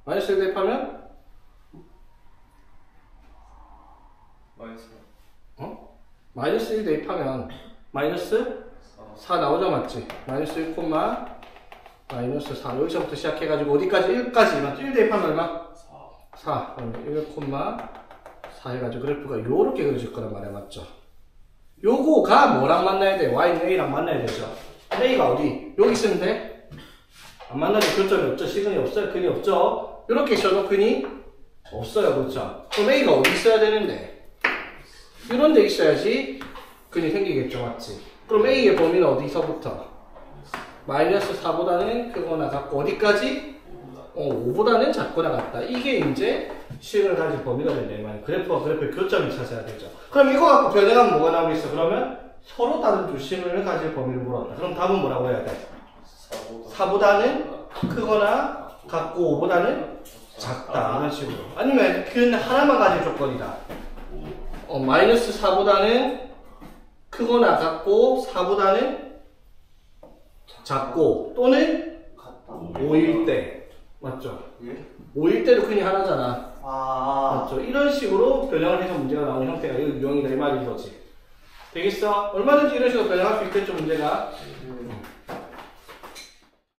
마이너스 1 대입하면? 마이너스 1 대입하면 마이너스 4 나오죠. 맞지? 마이너스 1 콤마 마이너스 4 여기서부터 시작해가지고 어디까지? 1까지 맞죠? 1 대입하면 얼마? 4 1 콤마 4 해가지고 그래프가 요렇게 그려질 거란 말이야. 맞죠? 요거가 뭐랑 만나야 돼? y는 a랑 만나야 되죠. a가 어디? 여기 있으면 돼? 안 만나면 교점이 없죠? 시근이 없어요? 근이 없죠? 이렇게 써도 근이 없어요. 그렇죠? 그럼 a가 어디 있어야 되는데? 이런 데 있어야지 근이 생기겠죠. 맞지? 그럼 a의 범위는 어디서부터? 마이너스 4보다는 크거나 같고 어디까지? 5보다는 작거나 같다. 이게 이제 식을 가진 범위가 되네. 그래프와 그래프의 교점을 찾아야 되죠. 그럼 이거 갖고 변형하면 뭐가 나오겠어? 그러면 서로 다른 두 식을 가질 범위를 물었다. 그럼 답은 뭐라고 해야 돼? 4보다는 크거나 같고 5보다는 작다. 이런 식으로. 아니면 근 하나만 가진 조건이다. 마이너스 4보다는 크거나 같고 4보다는 작고 또는 5일 때. 맞죠? 5일 때도 근이 하나잖아. 맞죠? 이런 식으로 변형을 해서 문제가 나오는 형태가 이거 유형이다 이 말인 거지. 되겠어? 얼마든지 이런 식으로 변형할 수 있겠죠 문제가.